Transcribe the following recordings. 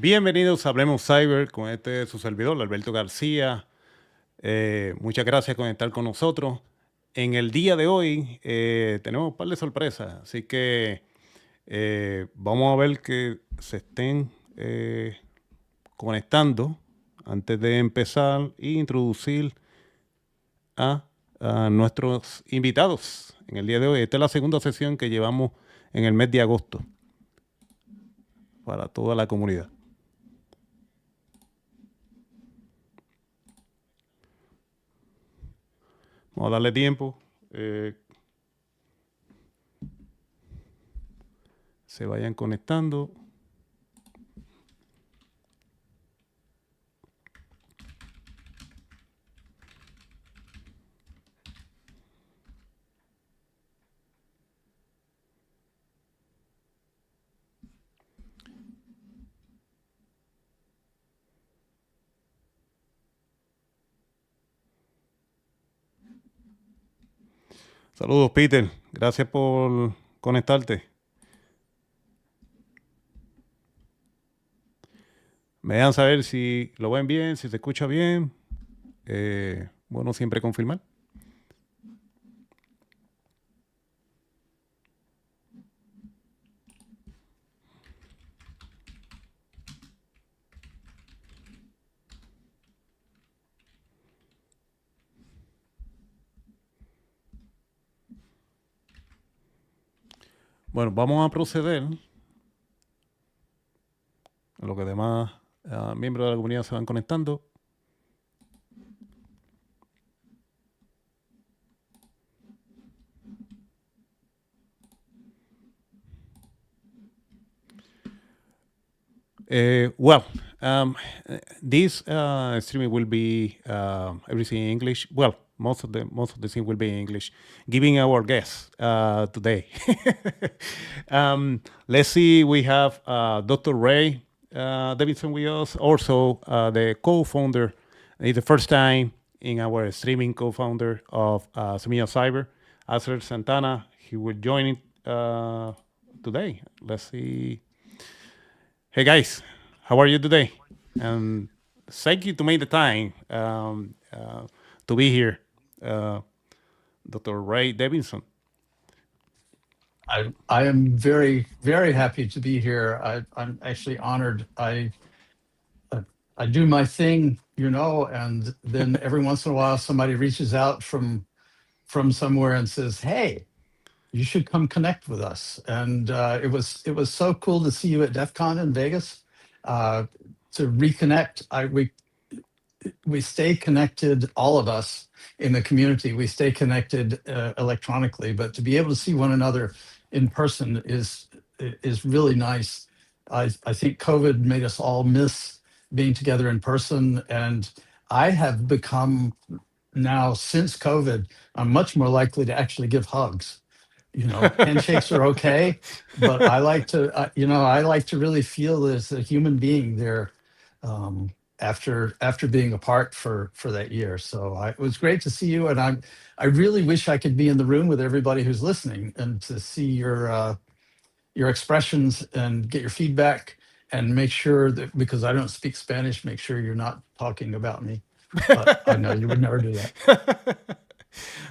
Bienvenidos a Hablemos Cyber con su servidor, Alberto García. Muchas gracias por estar con nosotros. En el día de hoy tenemos un par de sorpresas, así que vamos a ver que se estén conectando antes de empezar e introducir a nuestros invitados en el día de hoy. Esta es la segunda sesión que llevamos en el mes de agosto para toda la comunidad. Vamos a darle tiempo. Se vayan conectando. Saludos, Peter. Gracias por conectarte. Me dejan saber si lo ven bien, si se escucha bien. Bueno, siempre confirmar. Bueno, vamos a proceder. A lo que demás miembros de la comunidad se van conectando. This streaming will be everything in English. Well, most of the thing will be in English. Giving our guests today. Let's see. We have Dr. Ray Davidson with us, also the co-founder. It's the first time in our streaming co-founder of Ciberseguridad, Acer Santana. He will join today. Let's see. Hey guys, how are you today? And thank you to make the time to be here, Dr. Ray Davidson. I am very, very happy to be here. I'm actually honored. I do my thing, and then every once in a while somebody reaches out from somewhere and says, "Hey, you should come connect with us." And it was so cool to see you at DEF CON in Vegas. To reconnect, we stay connected, all of us in the community. We stay connected electronically, but to be able to see one another in person is really nice. I think COVID made us all miss being together in person, and I have become now, since COVID, I'm much more likely to actually give hugs. Handshakes are okay, but I like to really feel as a human being there after being apart for that year. So it was great to see you, and I really wish I could be in the room with everybody who's listening and to see your expressions and get your feedback, and make sure that, because I don't speak Spanish, make sure you're not talking about me. But I know you would never do that.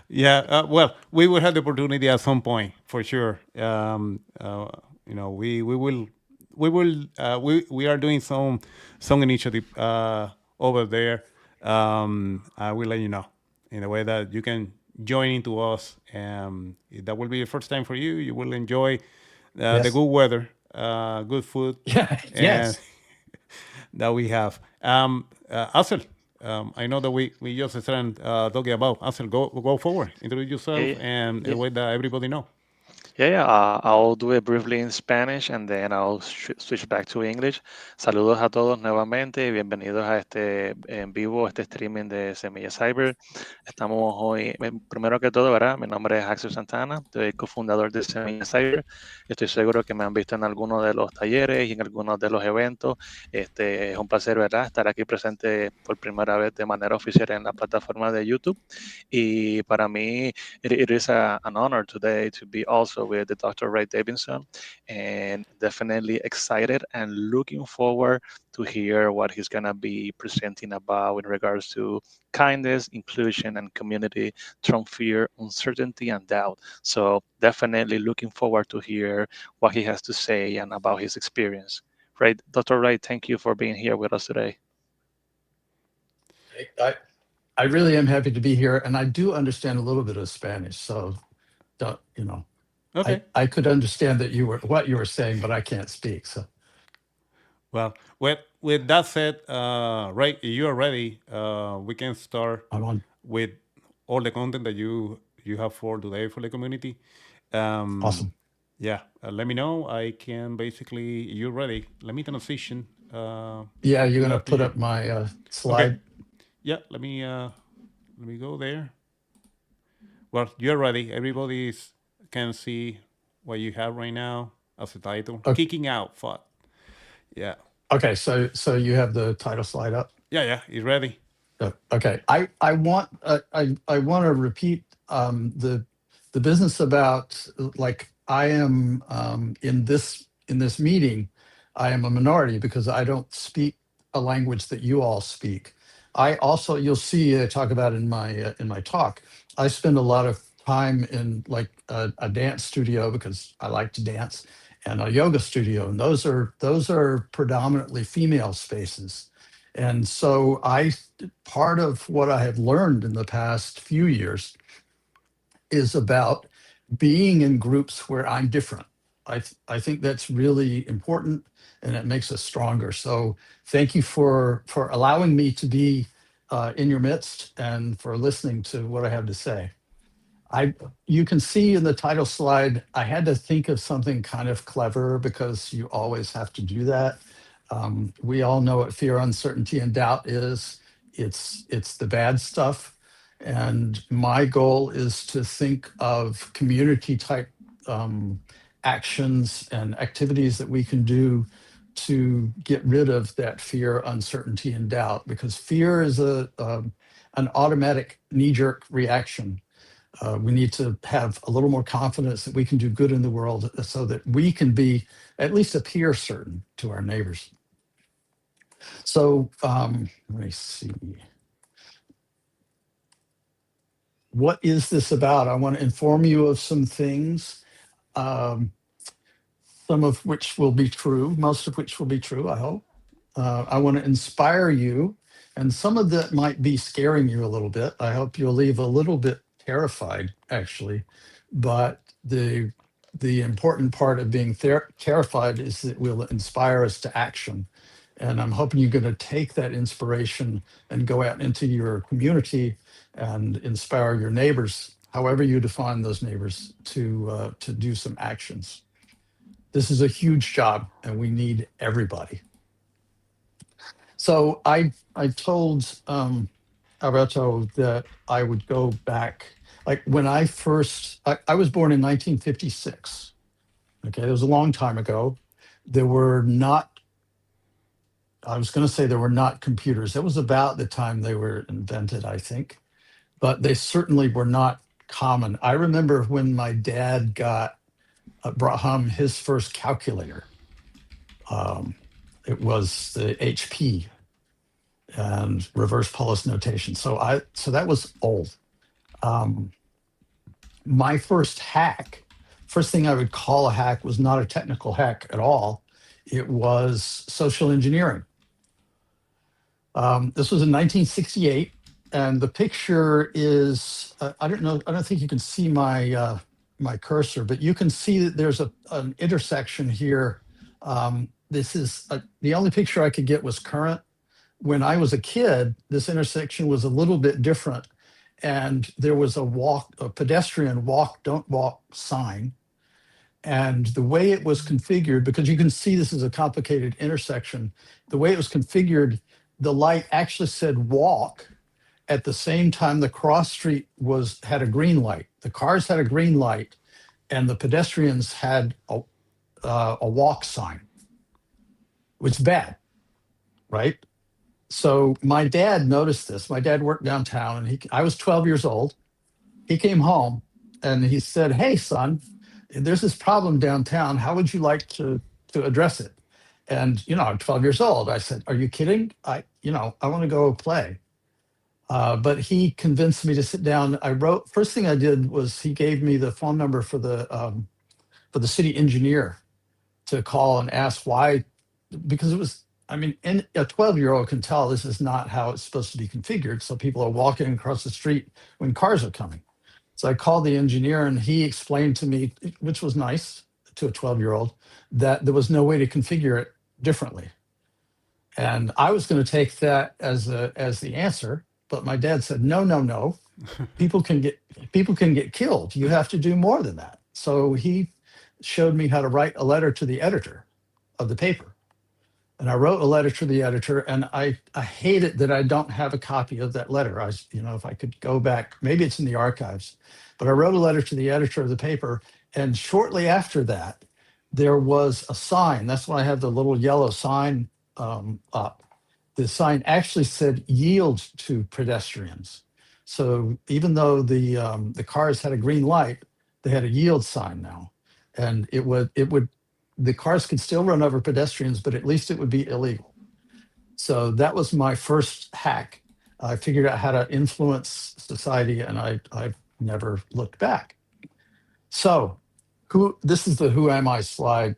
Yeah, well, we will have the opportunity at some point for sure. We are doing some initiative over there. I will let you know in a way that you can join into us. That will be the first time for you. You will enjoy Yes. the good weather, good food. Yeah. Yes. That we have. Asel, I know that we just started talking about. Asel, go forward, introduce yourself, and the way that everybody know. I'll do it briefly in Spanish and then I'll switch back to English. Saludos a todos nuevamente y bienvenidos a este en vivo, este streaming de Ciberseguridad. Estamos hoy, primero que todo, ¿verdad? Mi nombre es Axel Santana, soy cofundador de Ciberseguridad. Estoy seguro que me han visto en algunos de los talleres y en algunos de los eventos. Es un placer, ¿verdad?, estar aquí presente por primera vez de manera oficial en la plataforma de YouTube. Y para mí, it is an honor today to be also with the Dr. Ray Davidson, and definitely excited and looking forward to hear what he's gonna be presenting about in regards to kindness, inclusion, and community from fear, uncertainty, and doubt. So definitely looking forward to hear what he has to say and about his experience. Right, Dr. Ray, thank you for being here with us today. I really am happy to be here, and I do understand a little bit of Spanish, so don't, you know, Okay. I could understand that what you were saying, but I can't speak. So Well, with that said, Ray, if you are ready, we can start I'm on. with all the content that you have for today for the community. Awesome. Yeah, let me know. I can basically, you're ready. Let me transition. Yeah, you're gonna that to put you. up my Okay. slide. Yeah, let me go there. Well, you're ready. Everybody can see what you have right now as a title. Okay. Kicking out thought. Yeah. Okay, so you have the title slide up. Yeah, he's ready. Okay, I want to repeat the business about, like, I am in this meeting. I am a minority because I don't speak a language that you all speak. I also, you'll see, I talk about in my talk, I spend a lot of time in, like, a dance studio because I like to dance, and a yoga studio, and those are predominantly female spaces. And so part of what I have learned in the past few years is about being in groups where I'm different. I think that's really important, and it makes us stronger. So thank you for allowing me to be in your midst and for listening to what I have to say. You can see in the title slide, I had to think of something kind of clever because you always have to do that. We all know what fear, uncertainty, and doubt is. It's the bad stuff. And my goal is to think of community type actions and activities that we can do to get rid of that fear, uncertainty, and doubt, because fear is an automatic knee-jerk reaction. We need to have a little more confidence that we can do good in the world so that we can be, at least appear certain to our neighbors. So let me see. What is this about? I want to inform you of some things, some of which will be true, most of which will be true, I hope. I want to inspire you, and some of that might be scaring you a little bit. I hope you'll leave a little bit terrified, actually. But the important part of being terrified is that it will inspire us to action. And I'm hoping you're going to take that inspiration and go out into your community and inspire your neighbors, however you define those neighbors, to do some actions. This is a huge job, and we need everybody. So I told Alberto that I would go back. Like, when I was born in 1956. Okay, it was a long time ago. There were not, I was going to say there were not computers. It was about the time they were invented, I think, but they certainly were not common. I remember when my dad brought home his first calculator. It was the HP and reverse Polish notation. So that was old. My first thing I would call a hack was not a technical hack at all. It was social engineering. This was in 1968, and the picture is, I don't think you can see my cursor, but you can see that there's an intersection here. This is the only picture I could get was current. When I was a kid, this intersection was a little bit different, and there was a pedestrian walk, don't walk sign. And the way it was configured, because you can see this is a complicated intersection, the way it was configured, the light actually said walk at the same time the cross street had a green light. The cars had a green light, and the pedestrians had a walk sign, which is bad, right? So my dad noticed this. My dad worked downtown, and I was 12 years old. He came home and he said, "Hey, son, there's this problem downtown. How would you like to address it? And, I'm 12 years old. I said, are you kidding? I want to go play. But he convinced me to sit down. First thing I did was he gave me the phone number for the city engineer to call and ask why, because it was, and a 12-year-old can tell this is not how it's supposed to be configured. So people are walking across the street when cars are coming. So I called the engineer and he explained to me, which was nice to a 12-year-old, that there was no way to configure it differently. And I was going to take that as the answer, but my dad said, no. People can get killed. You have to do more than that. So he showed me how to write a letter to the editor of the paper. And I wrote a letter to the editor, and I hate it that I don't have a copy of that letter. If I could go back, maybe it's in the archives, but I wrote a letter to the editor of the paper. And shortly after that, there was a sign. That's when I had the little yellow sign up. The sign actually said "yield to pedestrians." So even though the cars had a green light, they had a yield sign now, and the cars could still run over pedestrians, but at least it would be illegal. So that was my first hack. I figured out how to influence society, and I've never looked back. So this is the who am I slide,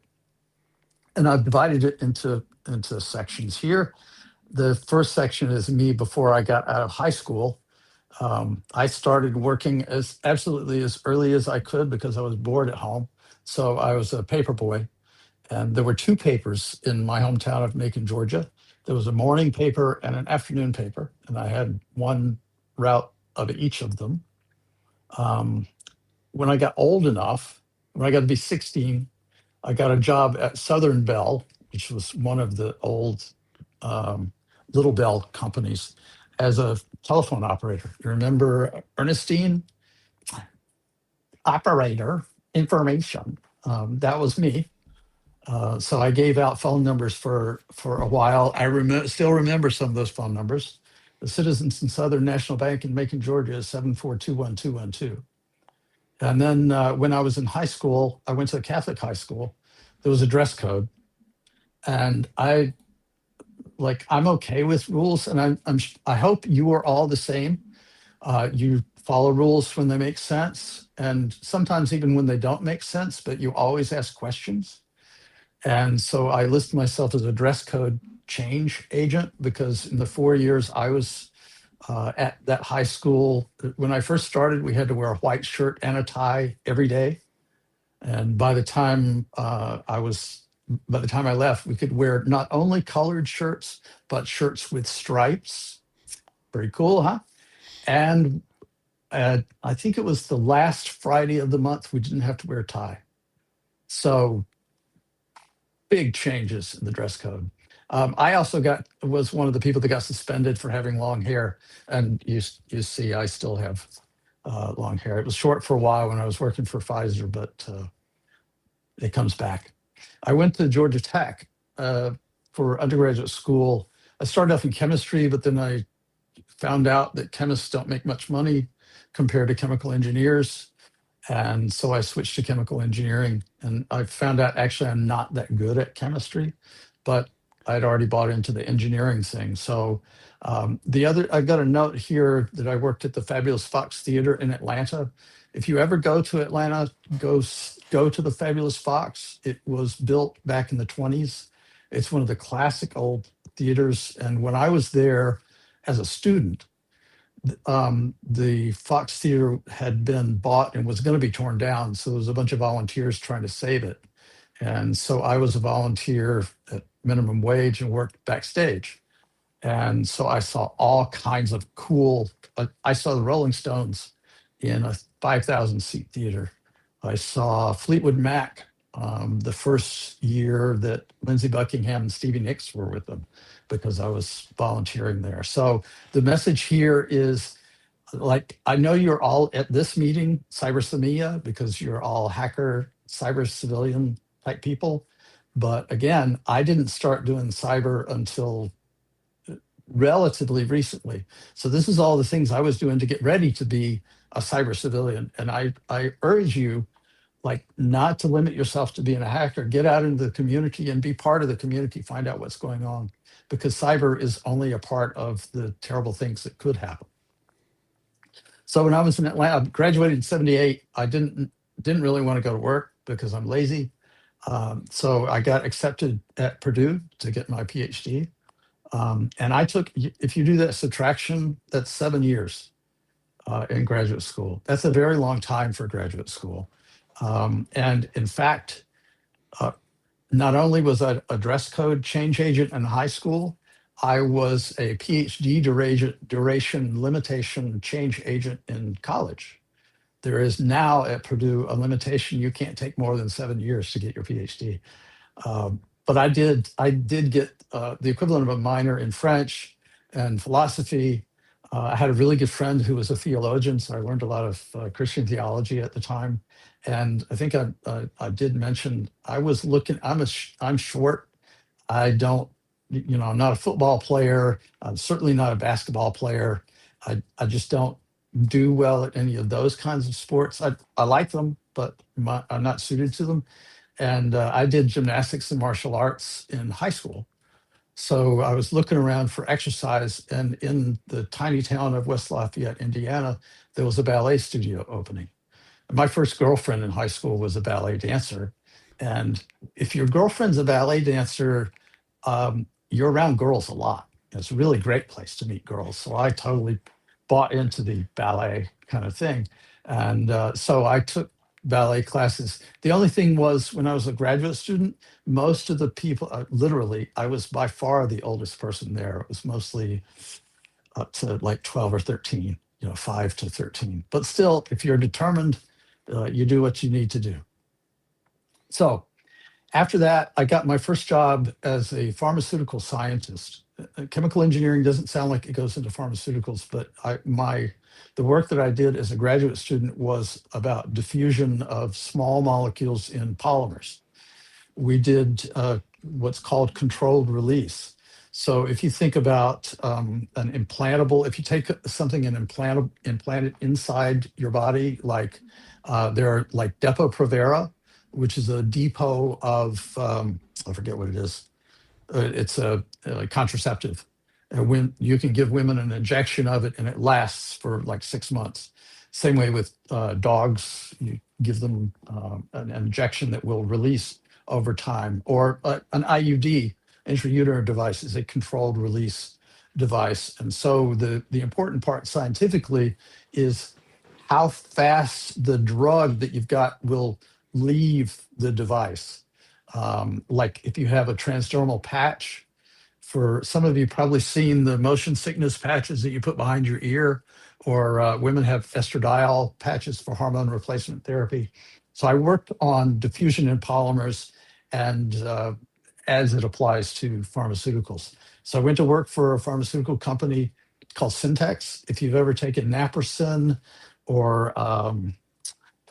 and I've divided it into sections here. The first section is me before I got out of high school. I started working as early as I could because I was bored at home. So I was a paper boy. And there were two papers in my hometown of Macon, Georgia. There was a morning paper and an afternoon paper, and I had one route of each of them. When I got old enough, when I got to be 16, I got a job at Southern Bell, which was one of the old Little Bell companies, as a telephone operator. You remember Ernestine? Operator, information. That was me. So I gave out phone numbers for a while. I still remember some of those phone numbers. The Citizens and Southern National Bank in Macon, Georgia is 7421212. And then when I was in high school, I went to a Catholic high school. There was a dress code. And I'm okay with rules. And I hope you are all the same. You follow rules when they make sense. And sometimes even when they don't make sense, but you always ask questions. And so I list myself as a dress code change agent because in the 4 years I was at that high school, when I first started, we had to wear a white shirt and a tie every day. And by the time I left, we could wear not only colored shirts, but shirts with stripes. Pretty cool, huh? And I think it was the last Friday of the month, we didn't have to wear a tie. So big changes in the dress code. I also was one of the people that got suspended for having long hair. And you see, I still have long hair. It was short for a while when I was working for Pfizer, but it comes back. I went to Georgia Tech for undergraduate school. I started off in chemistry, but then I found out that chemists don't make much money compared to chemical engineers. And so I switched to chemical engineering, and I found out actually I'm not that good at chemistry, but I'd already bought into the engineering thing. So I've got a note here that I worked at the Fabulous Fox Theater in Atlanta. If you ever go to Atlanta, go to the Fabulous Fox. It was built back in the 1920s. It's one of the classic old theaters. And when I was there as a student, the Fox Theater had been bought and was going to be torn down. So there was a bunch of volunteers trying to save it. And so I was a volunteer at minimum wage and worked backstage. And so I saw all kinds of cool, I saw the Rolling Stones in a 5,000 seat theater. I saw Fleetwood Mac the first year that Lindsey Buckingham and Stevie Nicks were with them because I was volunteering there. So the message here is, I know you're all at this meeting, Cybersemia, because you're all hacker, cyber civilian type people. But again, I didn't start doing cyber until relatively recently. So this is all the things I was doing to get ready to be a cyber civilian. And I urge you, like not to limit yourself to being a hacker. Get out into the community and be part of the community. Find out what's going on, because cyber is only a part of the terrible things that could happen. So when I was in Atlanta, I graduated in '78. I didn't really want to go to work because I'm lazy. So I got accepted at Purdue to get my PhD. And I took, if you do that subtraction, that's 7 years in graduate school. That's a very long time for graduate school. And in fact, not only was I a dress code change agent in high school, I was a PhD duration limitation change agent in college. There is now at Purdue a limitation. You can't take more than 7 years to get your PhD. But I did get the equivalent of a minor in French and philosophy. I had a really good friend who was a theologian, so I learned a lot of Christian theology at the time. And I think I did mention I was looking. I'm short. I don't, I'm not a football player. I'm certainly not a basketball player. I just don't do well at any of those kinds of sports. I like them, but I'm not suited to them. And I did gymnastics and martial arts in high school. So I was looking around for exercise, and in the tiny town of West Lafayette, Indiana, there was a ballet studio opening. My first girlfriend in high school was a ballet dancer. And if your girlfriend's a ballet dancer, you're around girls a lot. It's a really great place to meet girls. So I totally bought into the ballet kind of thing. And so I took ballet classes. The only thing was, when I was a graduate student, most of the people, literally, I was by far the oldest person there. It was mostly up to like 12 or 13, 5 to 13. But still, if you're determined, you do what you need to do. So after that, I got my first job as a pharmaceutical scientist. Chemical engineering doesn't sound like it goes into pharmaceuticals, but the work that I did as a graduate student was about diffusion of small molecules in polymers. We did what's called controlled release. So if you think about an implantable, if you take something and implant it inside your body, like there are like Depo-Provera, which is a depot of, I forget what it is. It's a contraceptive. When you can give women an injection of it and it lasts for like 6 months. Same way with dogs, you give them an injection that will release over time. Or an IUD, intrauterine device, is a controlled release device. And so the important part scientifically is how fast the drug that you've got will leave the device. Like if you have a transdermal patch, for some of you probably seen the motion sickness patches that you put behind your ear, or women have estradiol patches for hormone replacement therapy. So I worked on diffusion in polymers and as it applies to pharmaceuticals. So I went to work for a pharmaceutical company called Syntex. If you've ever taken naproxen or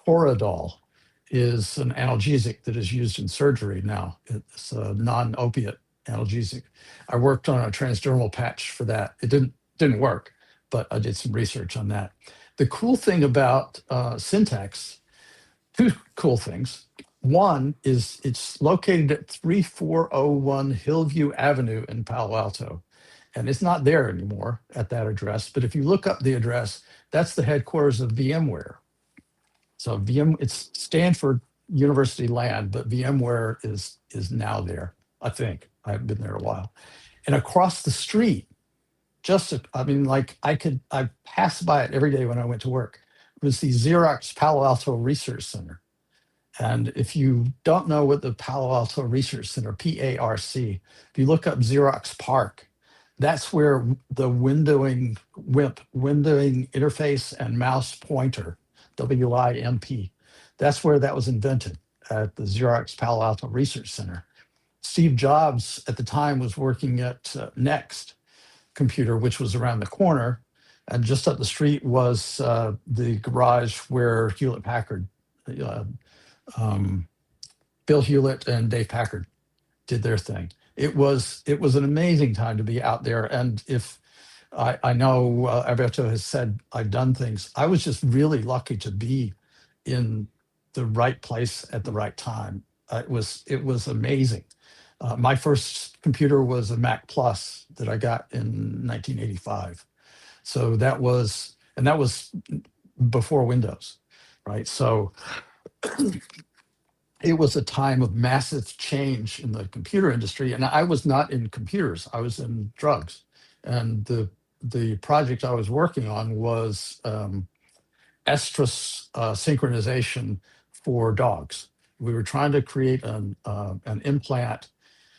Toradol, is an analgesic that is used in surgery now. It's a non-opiate analgesic. I worked on a transdermal patch for that. It didn't work, but I did some research on that. The cool thing about Syntex, two cool things. One is it's located at 3401 Hillview Avenue in Palo Alto. And it's not there anymore at that address. But if you look up the address, that's the headquarters of VMware. So it's Stanford University land, but VMware is now there, I think. I haven't been there a while. And across the street, I passed by it every day when I went to work. It was the Xerox Palo Alto Research Center. And if you don't know what the Palo Alto Research Center, PARC, if you look up Xerox PARC, that's where the windowing interface and mouse pointer, WIMP, that's where that was invented, at the Xerox Palo Alto Research Center. Steve Jobs at the time was working at Next Computer, which was around the corner, and just up the street was the garage where Hewlett-Packard, Bill Hewlett and Dave Packard did their thing. It was an amazing time to be out there. And if I know Alberto has said I've done things, I was just really lucky to be in the right place at the right time. It was amazing. My first computer was a Mac Plus that I got in 1985. So that was before Windows, right? So it was a time of massive change in the computer industry, and I was not in computers. I was in drugs, and the project I was working on was estrus synchronization for dogs. We were trying to create an implant.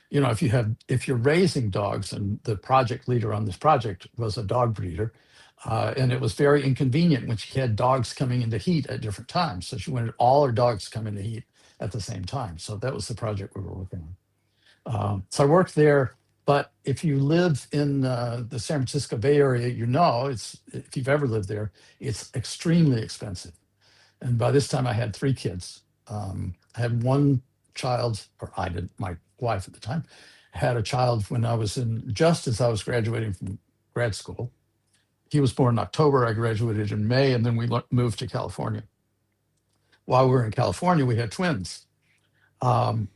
You know, if you're raising dogs, and the project leader on this project was a dog breeder, and it was very inconvenient when she had dogs coming into heat at different times. So she wanted all her dogs to come into heat at the same time. So that was the project we were working on. So I worked there. But if you live in the San Francisco Bay Area, you know, if you've ever lived there, it's extremely expensive. And by this time I had 3 kids. I had one child, or I did, my wife at the time, had a child when I was just as I was graduating from grad school. He was born in October, I graduated in May, and then we moved to California. While we were in California, we had twins. And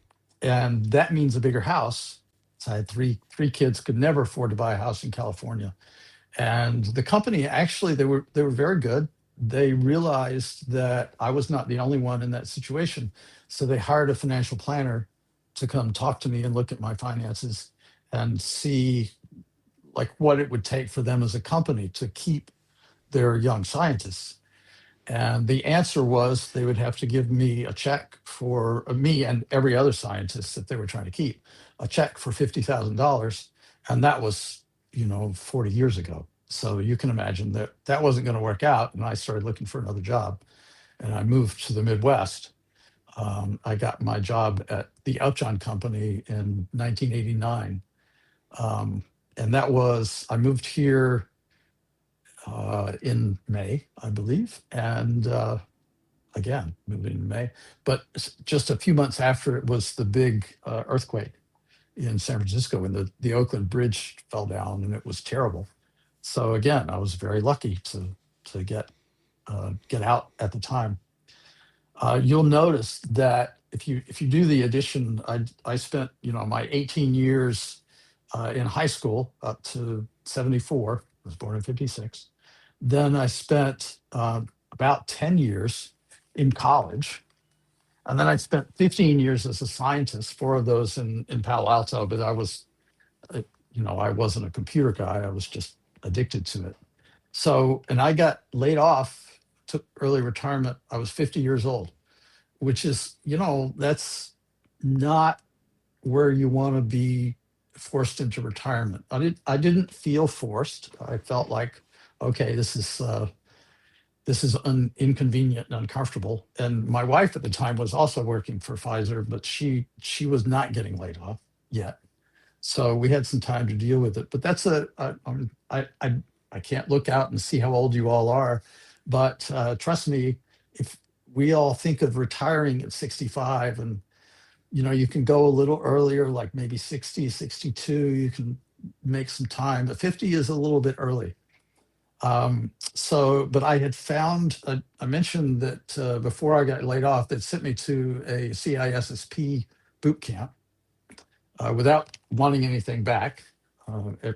that means a bigger house. So I had three kids, could never afford to buy a house in California. And the company, actually, they were very good. They realized that I was not the only one in that situation. So they hired a financial planner to come talk to me and look at my finances and see like what it would take for them as a company to keep their young scientists. And the answer was they would have to give me a check for me and every other scientist that they were trying to keep, a check for $50,000. And that was, 40 years ago. So you can imagine that wasn't going to work out. And I started looking for another job, and I moved to the Midwest. I got my job at the Outjohn Company in 1989. And that was, I moved here in May, I believe. And again, moved in May. But just a few months after, it was the big earthquake in San Francisco when the Oakland Bridge fell down, and it was terrible. So again, I was very lucky to get out at the time. You'll notice that if you do the addition, I spent my 18 years in high school up to 74. I was born in 56. Then I spent about 10 years in college. And then I spent 15 years as a scientist, 4 of those in Palo Alto, but I wasn't a computer guy. I was just addicted to it. So, and I got laid off, took early retirement. I was 50 years old, which is, that's not where you want to be forced into retirement. I didn't feel forced. I felt like, okay, this is inconvenient and uncomfortable. And my wife at the time was also working for Pfizer, but she was not getting laid off yet. So we had some time to deal with it. But that's I can't look out and see how old you all are, but trust me, if we all think of retiring at 65, and you can go a little earlier, like maybe 60, 62, you can make some time, but 50 is a little bit early. But I had found, I mentioned that before I got laid off, they sent me to a CISSP boot camp without wanting anything back.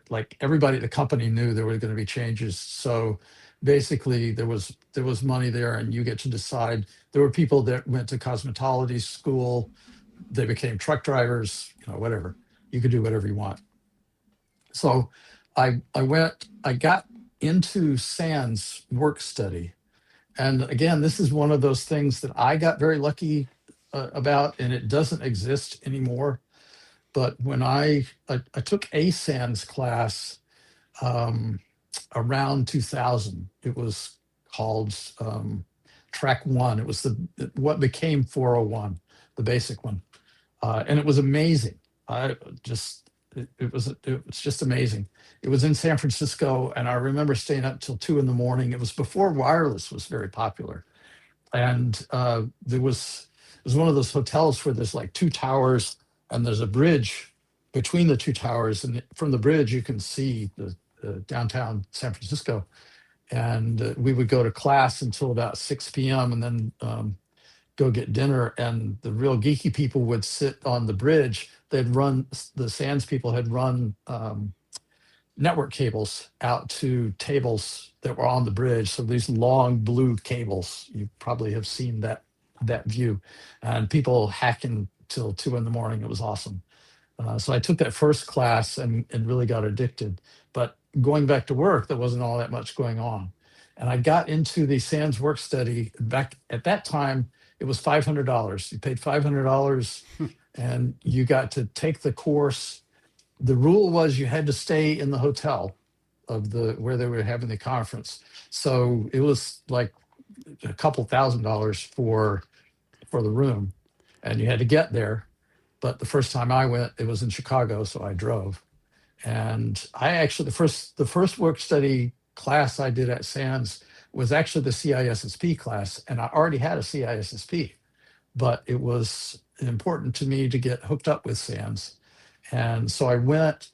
Like everybody at the company knew there were going to be changes. So basically there was money there, and you get to decide. There were people that went to cosmetology school. They became truck drivers, whatever. You could do whatever you want. So I got into SANS work study. And again, this is one of those things that I got very lucky about, and it doesn't exist anymore. But when I took a SANS class around 2000, it was called Track 1. It was what became 401, the basic one. And it was amazing. It was just amazing. It was in San Francisco, and I remember staying up till 2 a.m. It was before wireless was very popular, and it was one of those hotels where there's like 2 towers, and there's a bridge between the 2 towers, and from the bridge you can see the downtown San Francisco. And we would go to class until about 6 p.m. and then go get dinner, and the real geeky people would sit on the bridge. The SANS people had run network cables out to tables that were on the bridge. So these long blue cables, you probably have seen that view, and people hacking till 2 a.m. It was awesome. So I took that first class and really got addicted. But going back to work, there wasn't all that much going on. And I got into the SANS work study. Back at that time, it was $500. You paid $500 and you got to take the course. The rule was you had to stay in the hotel of where they were having the conference. So it was like a couple $1,000s for the room, and you had to get there. But the first time I went, it was in Chicago, so I drove. And I actually, the first work study class I did at SANS was actually the CISSP class, and I already had a CISSP, but it was important to me to get hooked up with SANS. And so I went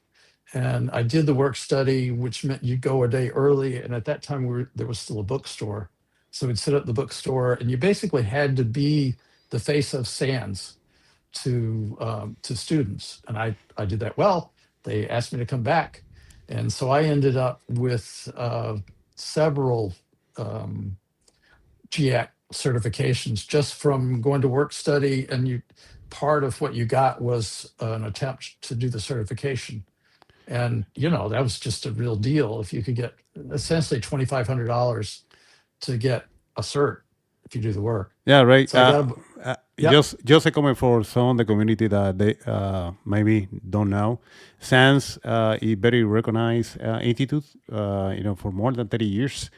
and I did the work study, which meant you go a day early. And at that time, there was still a bookstore. So we'd sit at the bookstore, and you basically had to be the face of SANS to students. And I did that well. They asked me to come back. And so I ended up with several GIAC certifications just from going to work study. And part of what you got was an attempt to do the certification. And, that was just a real deal. If you could get essentially $2,500 to get a cert if you do the work. Yeah, right. So yep. Just a comment for some of the community that they maybe don't know. SANS is very recognized institute, for more than 30 years,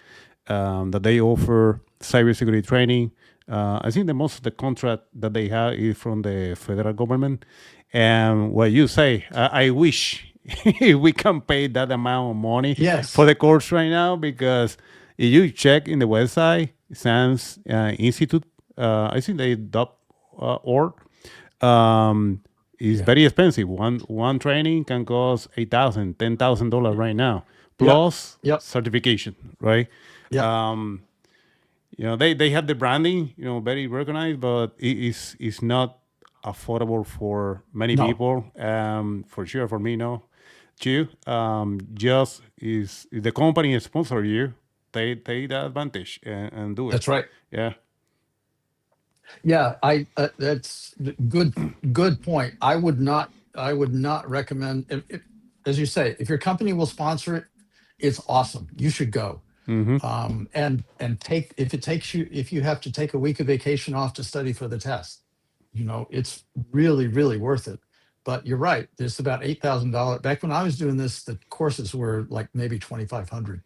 that they offer cybersecurity training. I think the most of the contract that they have is from the federal government. And what you say, I wish we can pay that amount of money for the course right now, because if you check in the website, SANS Institute, I think they .org, is very expensive. One training can cost $8,000, $10,000 right now, plus certification, right? Yep. They have the branding, very recognized, but it's not affordable for many people. For sure, for me, no. Too. Just is the company sponsor you, take the advantage and do it. That's right. Yeah. Yeah, that's good point. I would not recommend, as you say, if your company will sponsor it, it's awesome. You should go. Mm-hmm. And if you have to take a week of vacation off to study for the test, it's really, really worth it. But you're right. There's about $8,000. Back when I was doing this, the courses were like maybe $2,500.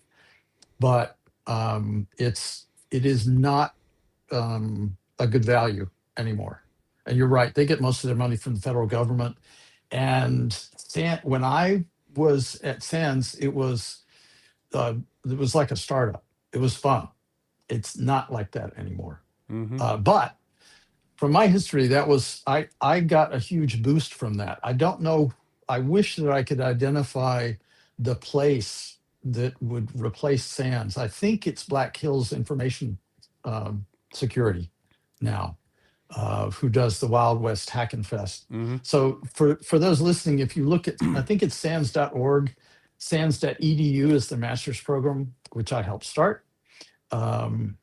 But it is not a good value anymore. And you're right. They get most of their money from the federal government. And when I was at SANS, it was like a startup. It was fun. It's not like that anymore. Mm-hmm. But from my history, I got a huge boost from that. I don't know. I wish that I could identify the place that would replace SANS. I think it's Black Hills Information Security now, who does the Wild West Hack and Fest. Mm-hmm. So for those listening, if you look at, I think it's SANS.org, SANS.EDU is the master's program, which I helped start. And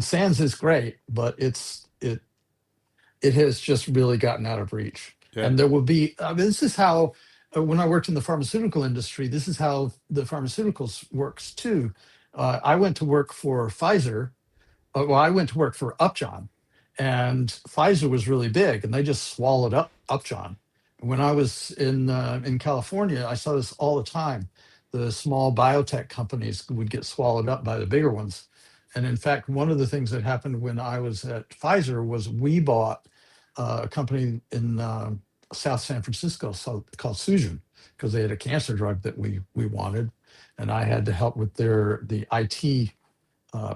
SANS is great, but it has just really gotten out of reach. Yeah. And there will be, this is how, when I worked in the pharmaceutical industry, this is how the pharmaceuticals works too. I went to work for Pfizer. I went to work for Upjohn, and Pfizer was really big, and they just swallowed up Upjohn. When I was in California, I saw this all the time. The small biotech companies would get swallowed up by the bigger ones. And in fact, one of the things that happened when I was at Pfizer was we bought a company in South San Francisco called Sugen, because they had a cancer drug that we wanted, and I had to help with the IT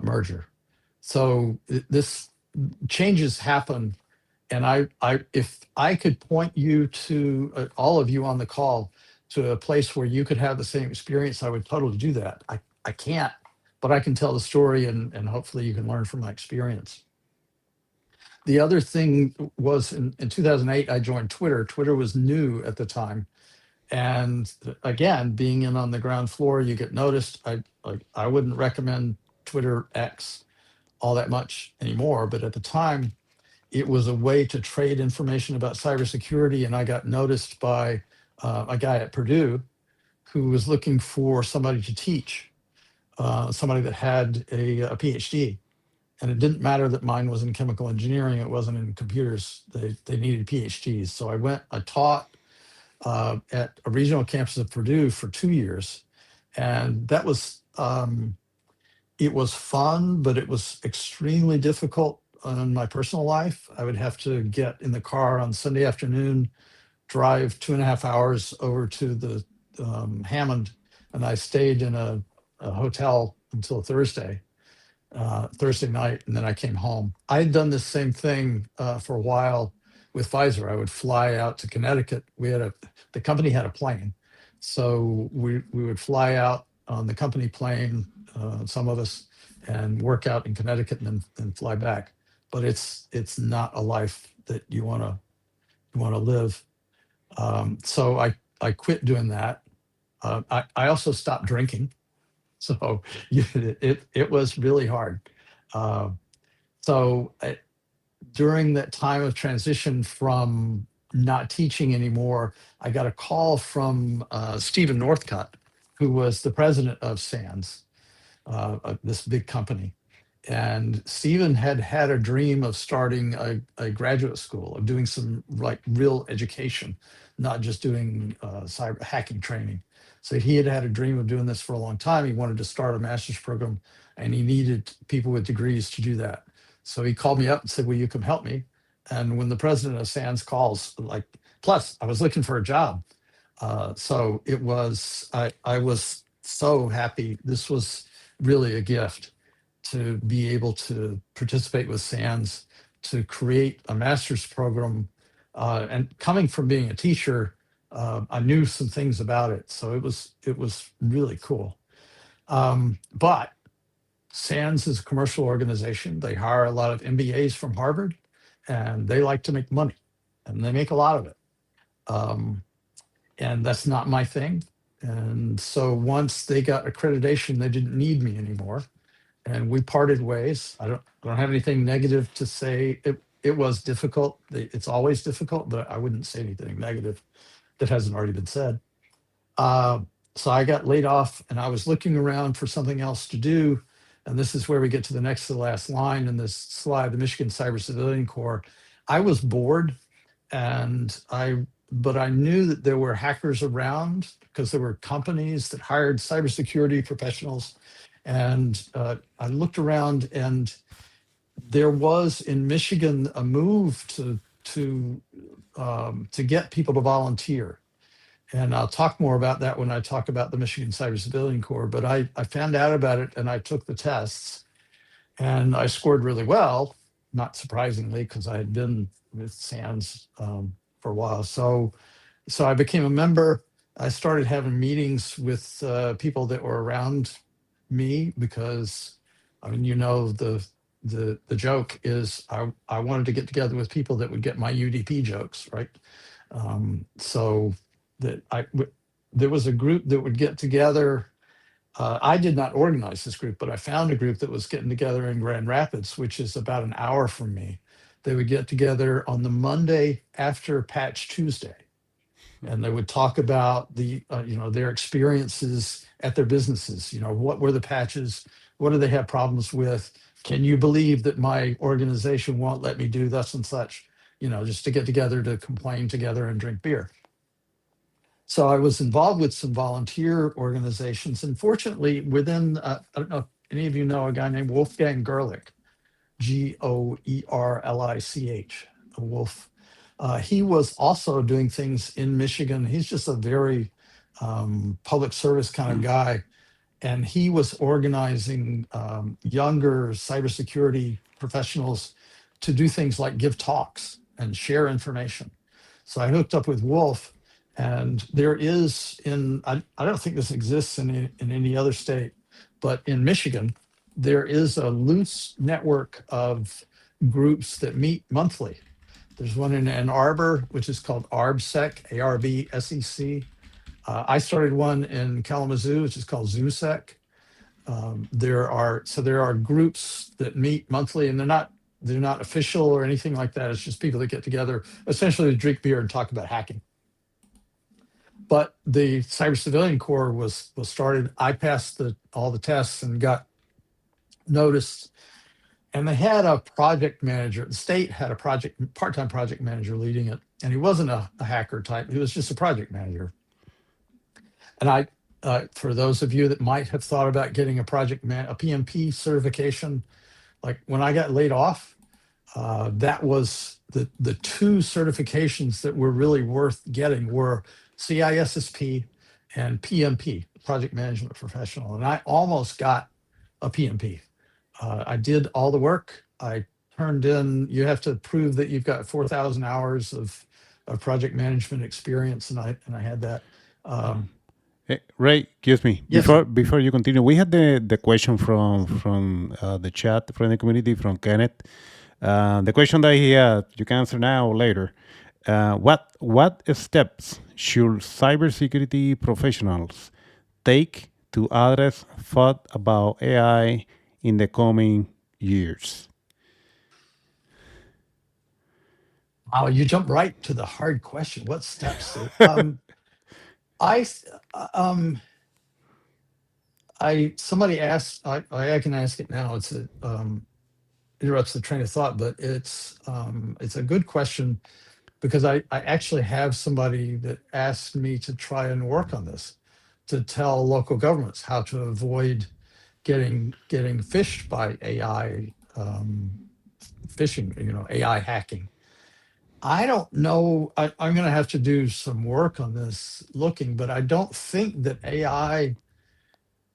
merger. So this changes happen, and if I could point you to all of you on the call to a place where you could have the same experience, I would totally do that. I can't, but I can tell the story, and hopefully you can learn from my experience. The other thing was in 2008, I joined Twitter. Twitter was new at the time. And again, being in on the ground floor, you get noticed. I wouldn't recommend Twitter X all that much anymore, but at the time, it was a way to trade information about cybersecurity. And I got noticed by a guy at Purdue who was looking for somebody to teach, somebody that had a PhD. And it didn't matter that mine was in chemical engineering, it wasn't in computers. They needed PhDs. So I taught at a regional campus of Purdue for 2 years. And that was, it was fun, but it was extremely difficult in my personal life. I would have to get in the car on Sunday afternoon, drive 2.5 hours over to the Hammond, and I stayed in a hotel until Thursday night, and then I came home. I had done this same thing for a while with Pfizer. I would fly out to Connecticut. The company had a plane, so we would fly out on the company plane, some of us, and work out in Connecticut and then fly back. But it's not a life that you want to live. So I quit doing that. I also stopped drinking. So it was really hard. During that time of transition from not teaching anymore, I got a call from Stephen Northcutt, who was the president of SANS, this big company. And Stephen had a dream of starting a graduate school, of doing some like real education, not just doing cyber hacking training. So he had a dream of doing this for a long time. He wanted to start a master's program, and he needed people with degrees to do that. So he called me up and said, "Will you come help me?" And when the president of SANS calls, plus I was looking for a job. So it was, I was so happy. This was really a gift to be able to participate with SANS, to create a master's program. And coming from being a teacher, I knew some things about it. So it was really cool. But SANS is a commercial organization. They hire a lot of MBAs from Harvard, and they like to make money, and they make a lot of it. And that's not my thing. And so once they got accreditation, they didn't need me anymore, and we parted ways. I don't have anything negative to say. It was difficult. It's always difficult, but I wouldn't say anything negative that hasn't already been said. So I got laid off, and I was looking around for something else to do. And this is where we get to the next to the last line in this slide, the Michigan Cyber Civilian Corps. I was bored, but I knew that there were hackers around because there were companies that hired cybersecurity professionals. And I looked around, and there was in Michigan a move to get people to volunteer. And I'll talk more about that when I talk about the Michigan Cyber Civilian Corps. But I found out about it, and I took the tests, and I scored really well, not surprisingly, because I had been with SANS for a while. So I became a member. I started having meetings with people that were around me, because I mean, the joke is I wanted to get together with people that would get my UDP jokes, right? So that there was a group that would get together. I did not organize this group, but I found a group that was getting together in Grand Rapids, which is about an hour from me. They would get together on the Monday after Patch Tuesday, and they would talk about their experiences at their businesses. What were the patches? What do they have problems with? Can you believe that my organization won't let me do thus and such? Just to get together to complain together and drink beer. So I was involved with some volunteer organizations. And fortunately, within, I don't know if any of you know a guy named Wolfgang Gerlich, Goerlich, Wolf. He was also doing things in Michigan. He's just a very public service kind of guy. And he was organizing younger cybersecurity professionals to do things like give talks and share information. So I hooked up with Wolf. And there is I don't think this exists in any other state, but in Michigan, there is a loose network of groups that meet monthly. There's one in Ann Arbor, which is called ARBSEC, ARBSEC. I started one in Kalamazoo, which is called ZooSec. There are groups that meet monthly, and they're not official or anything like that. It's just people that get together, essentially to drink beer and talk about hacking. But the Cyber Civilian Corps was started. I passed all the tests and got noticed. And they had a project manager. The state had a part-time project manager leading it, and he wasn't a hacker type. He was just a project manager. And for those of you that might have thought about getting a PMP certification, like when I got laid off, that was the two certifications that were really worth getting were CISSP and PMP, Project Management Professional. And I almost got a PMP. I did all the work. I turned in, you have to prove that you've got 4,000 hours of project management experience, and I had that. Hey, Ray, excuse me. Yes. Before you continue, we had the question from the chat from the community from Kenneth. The question that he had, you can answer now or later. What steps should cybersecurity professionals take to address thought about AI in the coming years? Oh, you jump right to the hard question. What steps? Somebody asked. I can ask it now. It's interrupts the train of thought, but it's a good question because I actually have somebody that asked me to try and work on this, to tell local governments how to avoid getting phished by AI phishing, AI hacking. I don't know. I'm going to have to do some work on this looking, but I don't think that AI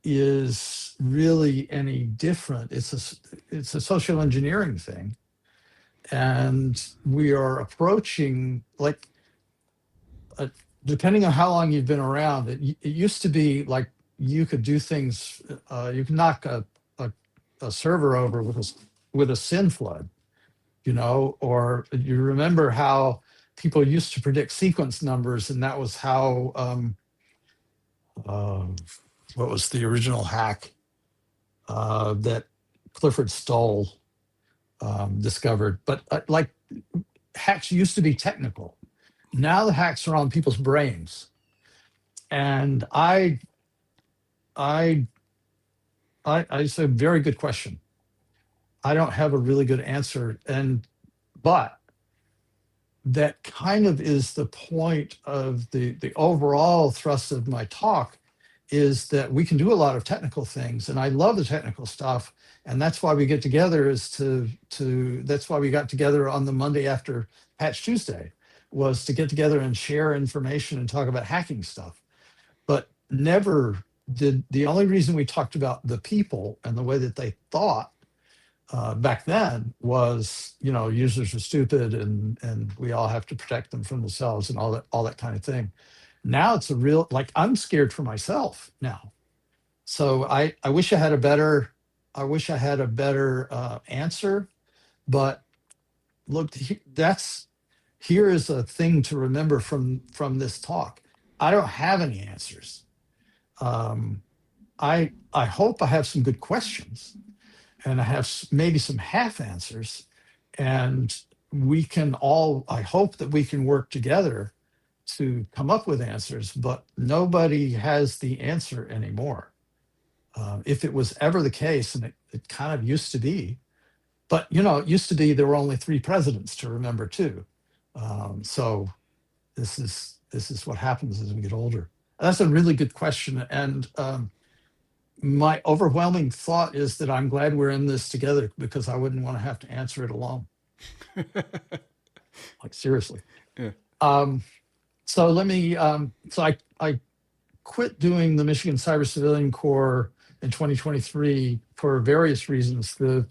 is really any different. It's a social engineering thing. And we are approaching, like, depending on how long you've been around, it used to be like you could do things, you can knock a server over with a SYN flood, or you remember how people used to predict sequence numbers, and that was how, what was the original hack that Clifford Stoll discovered? But like, hacks used to be technical. Now the hacks are on people's brains. And it's a very good question. I don't have a really good answer, but that kind of is the point of the overall thrust of my talk, is that we can do a lot of technical things, and I love the technical stuff, and that's why we get together. That's why we got together on the Monday after Patch Tuesday, was to get together and share information and talk about hacking stuff. But never did. The only reason we talked about the people and the way that they thought back then was, users are stupid and we all have to protect them from themselves and all that kind of thing. Now it's a real, like, I'm scared for myself now. So I wish I had a better answer, but look, here is a thing to remember from this talk. I don't have any answers. I hope I have some good questions, and I have maybe some half answers, and I hope that we can work together to come up with answers, but nobody has the answer anymore. If it was ever the case, and it kind of used to be, but it used to be there were only 3 presidents to remember too. So this is what happens as we get older. That's a really good question. And my overwhelming thought is that I'm glad we're in this together, because I wouldn't want to have to answer it alone. Like, seriously. Yeah. So let me, I quit doing the Michigan Cyber Civilian Corps in 2023 for various reasons. The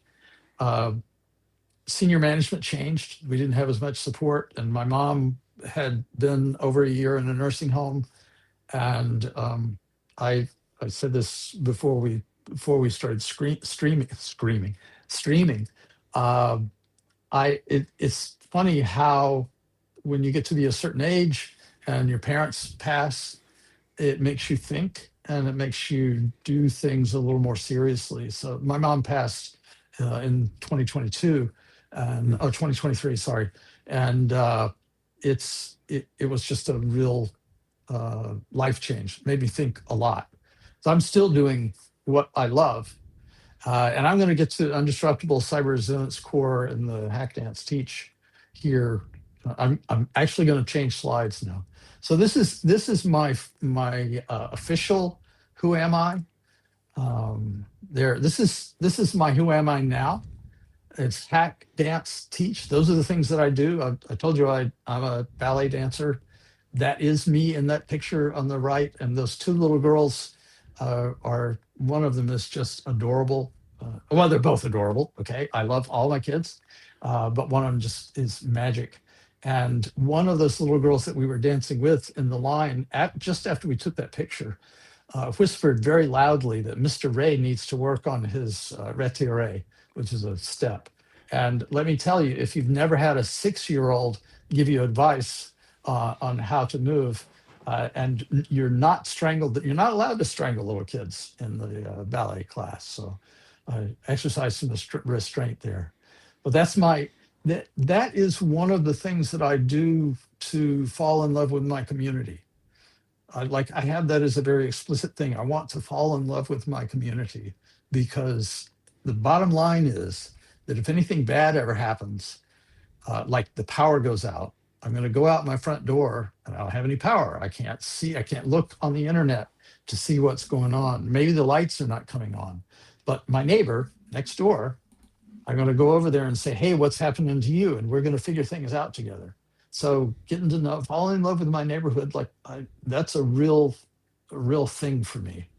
senior management changed. We didn't have as much support, and my mom had been over a year in a nursing home. And I said this before we started streaming. it's funny how when you get to be a certain age and your parents pass, it makes you think and it makes you do things a little more seriously. So my mom passed in 2022 and 2023, sorry. And it was just a real life change, made me think a lot. So I'm still doing what I love. And I'm going to get to Undestructible Cyber Resilience Core in the Hack Dance Teach here. I'm actually going to change slides now. So this is my official Who Am I? This is my Who Am I now? It's Hack Dance Teach. Those are the things that I do. I told you I'm a ballet dancer. That is me in that picture on the right. And those two little girls are, one of them is just adorable. Well, they're both adorable. Okay. I love all my kids, but one of them just is magic. And one of those little girls that we were dancing with in the line, just after we took that picture, whispered very loudly that Mr. Ray needs to work on his retiré, which is a step. And let me tell you, if you've never had a 6-year-old give you advice on how to move, and you're not strangled, you're not allowed to strangle little kids in the ballet class. So I exercise some restraint there. But that is one of the things that I do to fall in love with my community. I have that as a very explicit thing. I want to fall in love with my community because the bottom line is that if anything bad ever happens, like the power goes out, I'm going to go out my front door and I don't have any power. I can't look on the internet to see what's going on. Maybe the lights are not coming on, but my neighbor next door, I'm going to go over there and say, hey, what's happening to you? And we're going to figure things out together. So getting to know, falling in love with my neighborhood, that's a real thing for me.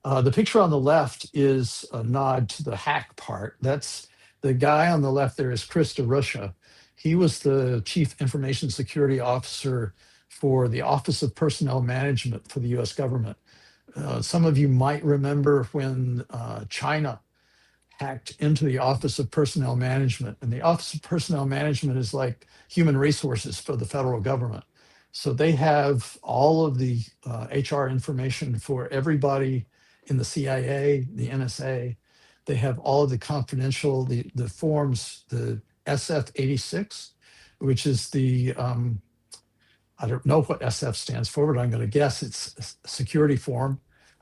The picture on the left is a nod to the hack part. That's the guy on the left there is Chris DeRusha. He was the Chief Information Security Officer for the Office of Personnel Management for the US government. Some of you might remember when China hacked into the Office of Personnel Management. And the Office of Personnel Management is like human resources for the federal government. So they have all of the HR information for everybody in the CIA, the NSA. They have all of the confidential, the forms, the SF-86, which is the, I don't know what SF stands for, but I'm going to guess it's a security form.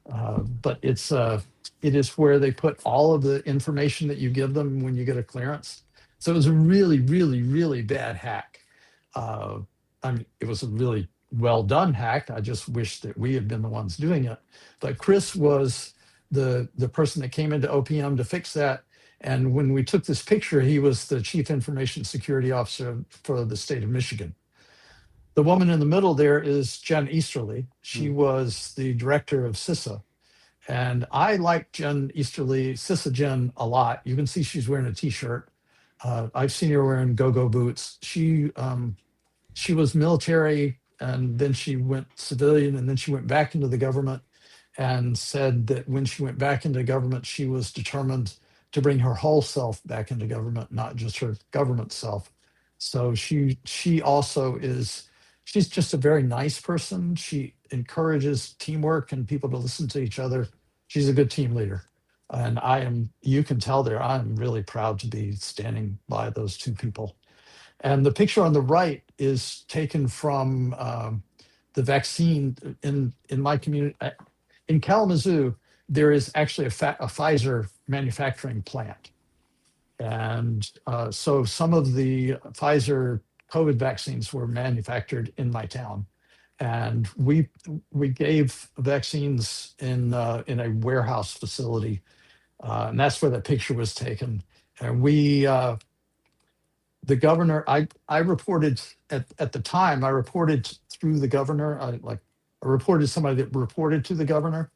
But it is where they put all of the information that you give them when you get a clearance. So it was a really, really, really bad hack. It was a really well done hack. I just wish that we had been the ones doing it. But Chris was the person that came into OPM to fix that. And when we took this picture, he was the Chief Information Security Officer for the state of Michigan. The woman in the middle there is Jen Easterly. She was the director of CISA. And I like Jen Easterly, CISA Jen, a lot. You can see she's wearing a t-shirt. I've seen her wearing go-go boots. She was military and then she went civilian and then she went back into the government and said that when she went back into government, she was determined to bring her whole self back into government, not just her government self. So she also is, she's just a very nice person. She encourages teamwork and people to listen to each other. She's a good team leader. And you can tell there, I'm really proud to be standing by those two people. And the picture on the right is taken from the vaccine in my community. In Kalamazoo, there is actually a Pfizer manufacturing plant. And so some of the Pfizer COVID vaccines were manufactured in my town. And we gave vaccines in a warehouse facility. And that's where that picture was taken. And the governor, I reported at the time, I reported through the governor. I reported somebody that reported to the governor.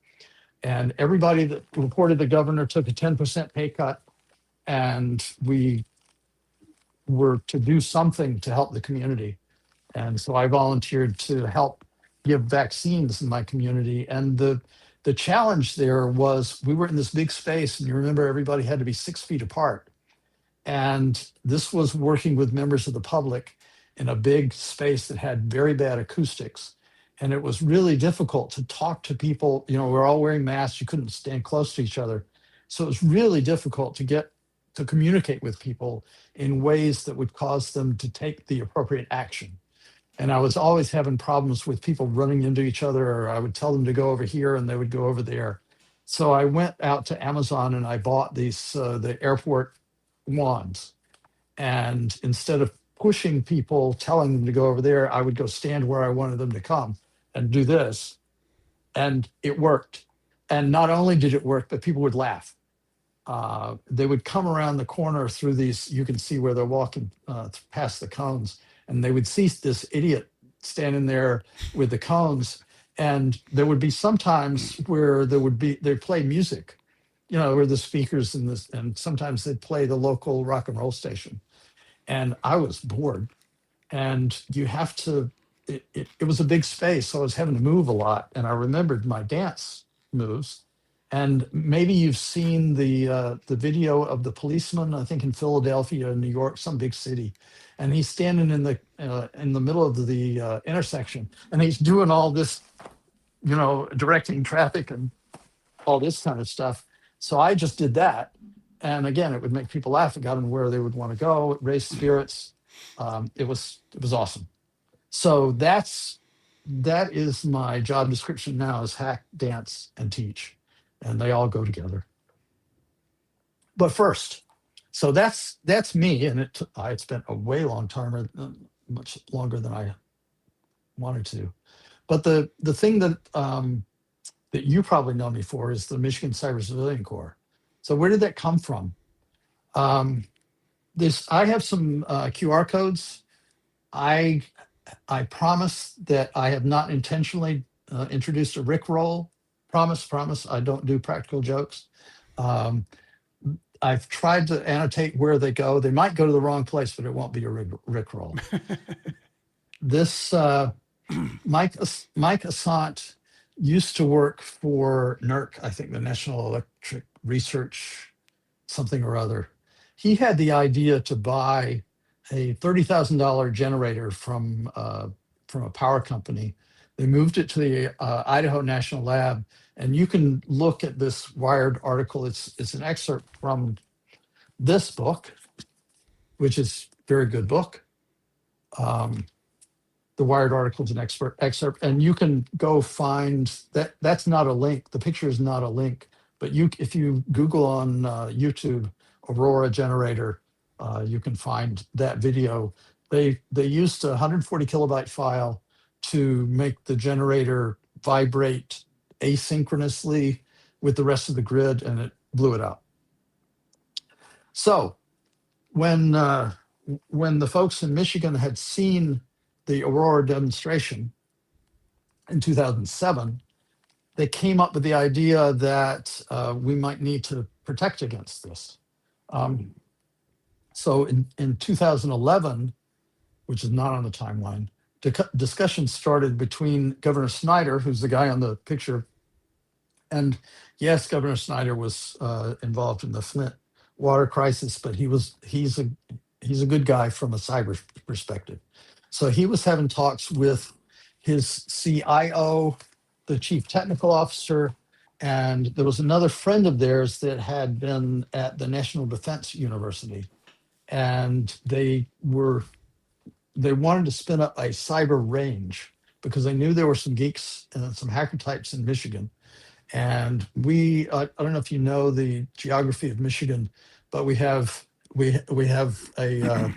And everybody that reported the governor took a 10% pay cut. And we were to do something to help the community. And so I volunteered to help give vaccines in my community. And the challenge there was we were in this big space, and you remember everybody had to be 6 feet apart. And this was working with members of the public in a big space that had very bad acoustics. And it was really difficult to talk to people. You know, we're all wearing masks. You couldn't stand close to each other. So it was really difficult to get to communicate with people in ways that would cause them to take the appropriate action. And I was always having problems with people running into each other, or I would tell them to go over here and they would go over there. So I went out to Amazon and I bought these, the airport wands. And instead of pushing people, telling them to go over there, I would go stand where I wanted them to come and do this. And it worked. And not only did it work, but people would laugh. They would come around the corner through these, you can see where they're walking past the cones, and they would see this idiot standing there with the cones. And there would be sometimes where they'd play music, you know, where the speakers in this, and sometimes they'd play the local rock and roll station. And I was bored. And you have to, it was a big space, so I was having to move a lot. And I remembered my dance moves. And maybe you've seen the video of the policeman, I think in Philadelphia, New York, some big city, and he's standing in the middle of the intersection, and he's doing all this, you know, directing traffic and all this kind of stuff. So I just did that, and again, it would make people laugh. It got them where they would want to go. It raised spirits. It was awesome. So that is my job description now: is hack, dance, and teach. And they all go together. But first, so that's me, and I spent a way long time, much longer than I wanted to. But the thing that that you probably know me for is the Michigan Cyber Civilian Corps. So where did that come from? I have some QR codes. I promise that I have not intentionally introduced a Rickroll. Promise, I don't do practical jokes. I've tried to annotate where they go. They might go to the wrong place, but it won't be a Rickroll. This Mike Assant used to work for NERC, I think the National Electric Research, something or other. He had the idea to buy a $30,000 generator from a power company. They moved it to the Idaho National Lab, and you can look at this Wired article. It's an excerpt from this book, which is a very good book. The Wired article is an excerpt, and you can go find that. That's not a link. The picture is not a link, but if you Google on YouTube Aurora generator, you can find that video. They used a 140 kilobyte file to make the generator vibrate asynchronously with the rest of the grid, and it blew it out. So when the folks in Michigan had seen the Aurora demonstration in 2007, they came up with the idea that we might need to protect against this. So in 2011, which is not on the timeline, discussions started between Governor Snyder, who's the guy on the picture, and yes, Governor Snyder was involved in the Flint water crisis, but he's a good guy from a cyber perspective. So he was having talks with his CIO, the chief technical officer, and there was another friend of theirs that had been at the National Defense University, and they wanted to spin up a cyber range because they knew there were some geeks and some hacker types in Michigan. And I don't know if you know the geography of Michigan, but we have a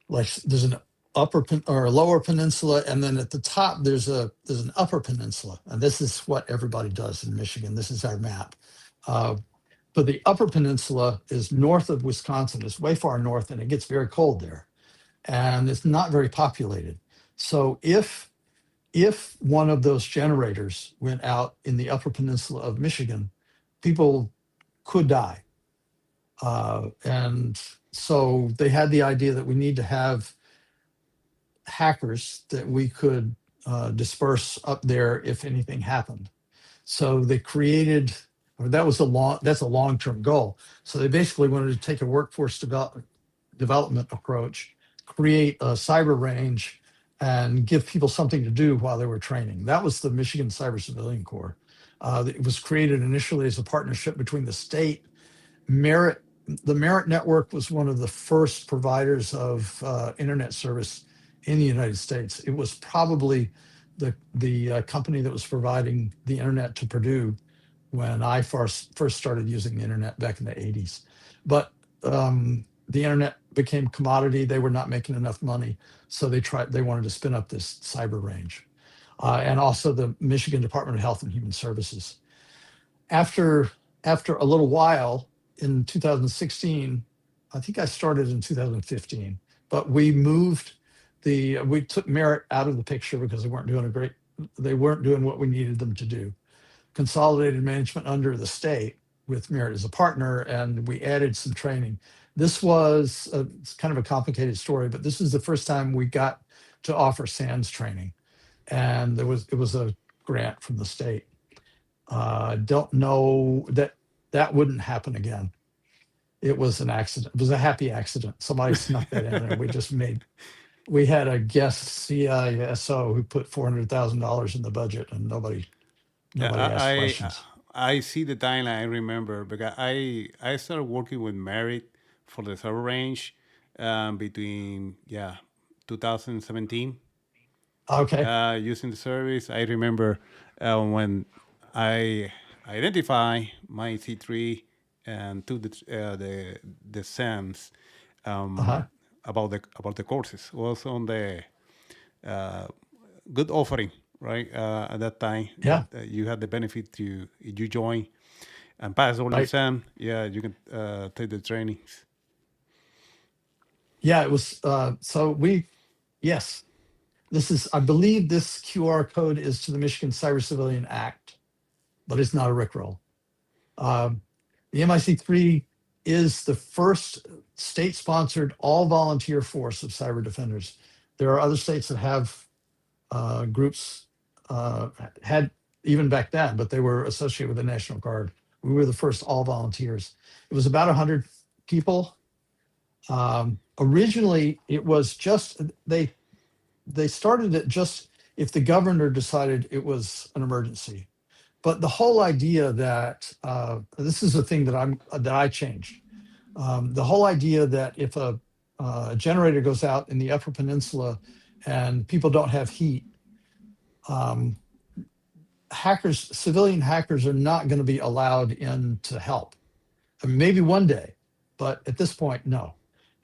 like there's an upper or a lower peninsula, and then at the top there's an upper peninsula, and this is what everybody does in Michigan. This is our map. But the upper peninsula is north of Wisconsin. It's way far north, and it gets very cold there, and it's not very populated. So if one of those generators went out in the upper peninsula of Michigan, people could die. And so they had the idea that we need to have hackers that we could disperse up there if anything happened. So they created I mean, that's a long-term goal. So they basically wanted to take a workforce development approach, create a cyber range, and give people something to do while they were training. That was the Michigan Cyber Civilian Corps. It was created initially as a partnership between the state, Merit. The Merit Network was one of the first providers of internet service in the United States. It was probably the company that was providing the internet to Purdue when I first started using the internet back in the 80s. But the internet became commodity. They were not making enough money, so they wanted to spin up this cyber range. And also the Michigan Department of Health and Human Services. After a little while, in 2016, I think I started in 2015, but we took Merit out of the picture because they weren't doing what we needed them to do. Consolidated management under the state with Merit as a partner, and we added some training. This was it's kind of a complicated story, but this is the first time we got to offer SANS training, and it was a grant from the state. Don't know that wouldn't happen again. It was an accident. It was a happy accident. Somebody snuck that in, and we had a guest CISO who put $400,000 in the budget, and nobody asked questions. I see the timeline. I remember because I started working with Merit for the server range between 2017. Okay. Using the service, I remember when I identify my C3 and to the SAMs about the courses was on the good offering, right? At that time, Yeah. you had the benefit to you join and pass all the Right. exam. Yeah, you can take the trainings. Yeah, it was. Yes, I believe this QR code is to the Michigan Cyber Civilian Act, but it's not a Rickroll. The MIC3 is the first state-sponsored all-volunteer force of cyber defenders. There are other states that have groups, had even back then, but they were associated with the National Guard. We were the first all-volunteers. It was about 100 people. Originally, it was just, they started it just if the governor decided it was an emergency. But the whole idea that, this is the thing that I changed. The whole idea that if a generator goes out in the Upper Peninsula and people don't have heat, civilian hackers are not going to be allowed in to help. I mean, maybe one day, but at this point, no.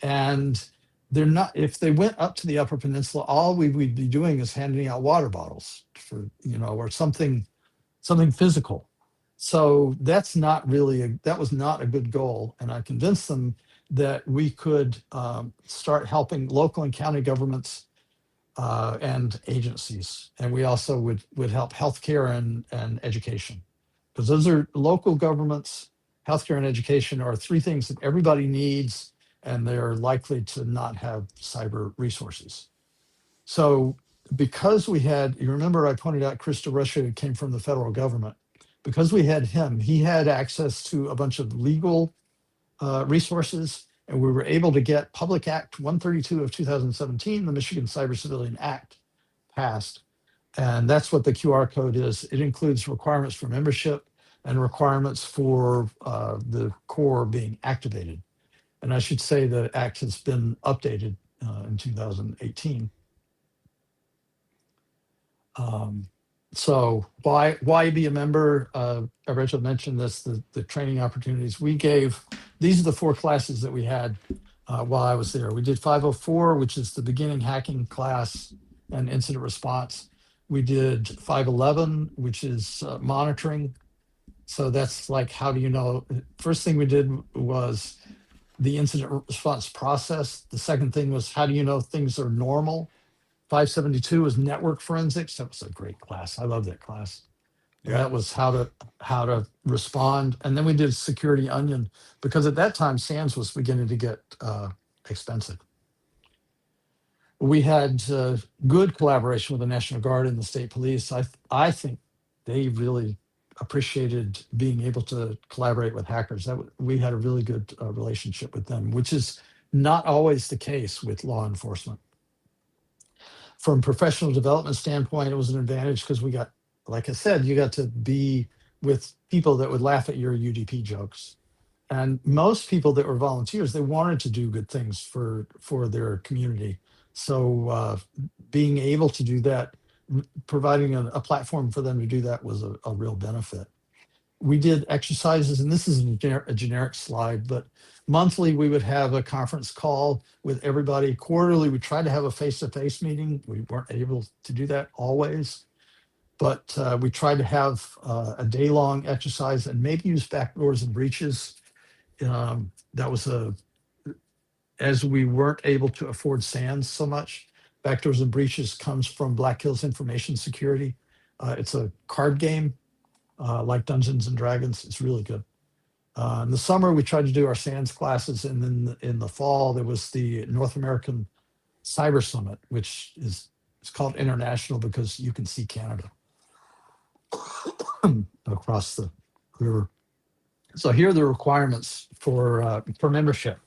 And they're not, if they went up to the Upper Peninsula, all we would be doing is handing out water bottles for, or something physical. So that was not a good goal. And I convinced them that we could start helping local and county governments and agencies. And we also would help healthcare and education, because those are local governments. Healthcare and education are three things that everybody needs, and they're likely to not have cyber resources. So because we had, you remember I pointed out Chris DeRusha came from the federal government. Because we had him, he had access to a bunch of legal resources, and we were able to get Public Act 132 of 2017, the Michigan Cyber Civilian Act, passed. And that's what the QR code is. It includes requirements for membership and requirements for the Corps being activated. And I should say the act has been updated in 2018. So why be a member? Rachel mentioned this, the training opportunities we gave. These are the 4 classes that we had while I was there. We did 504, which is the beginning hacking class and incident response. We did 511, which is monitoring. So that's like, how do you know? First thing we did was the incident response process. The second thing was, how do you know things are normal? 572 is network forensics. That was a great class. I love that class. Yeah. That was how to respond. And then we did security onion, because at that time SANS was beginning to get expensive. We had good collaboration with the National Guard and the state police. I think they really appreciated being able to collaborate with hackers. We had a really good relationship with them, which is not always the case with law enforcement. From professional development standpoint, it was an advantage because we got, like I said, you got to be with people that would laugh at your UDP jokes. And most people that were volunteers, they wanted to do good things for their community. So being able to do that, providing a platform for them to do that was a real benefit. We did exercises, and this is a generic slide, but monthly we would have a conference call with everybody. Quarterly, we tried to have a face-to-face meeting. We weren't able to do that always, but we tried to have a day-long exercise and maybe use backdoors and breaches. That was as we weren't able to afford SANS so much. Backdoors and breaches comes from Black Hills Information Security. It's a card game like Dungeons and Dragons. It's really good. In the summer, we tried to do our SANS classes, and then in the fall, there was the North American Cyber Summit, which it's called International because you can see Canada across the river. So here are the requirements for membership.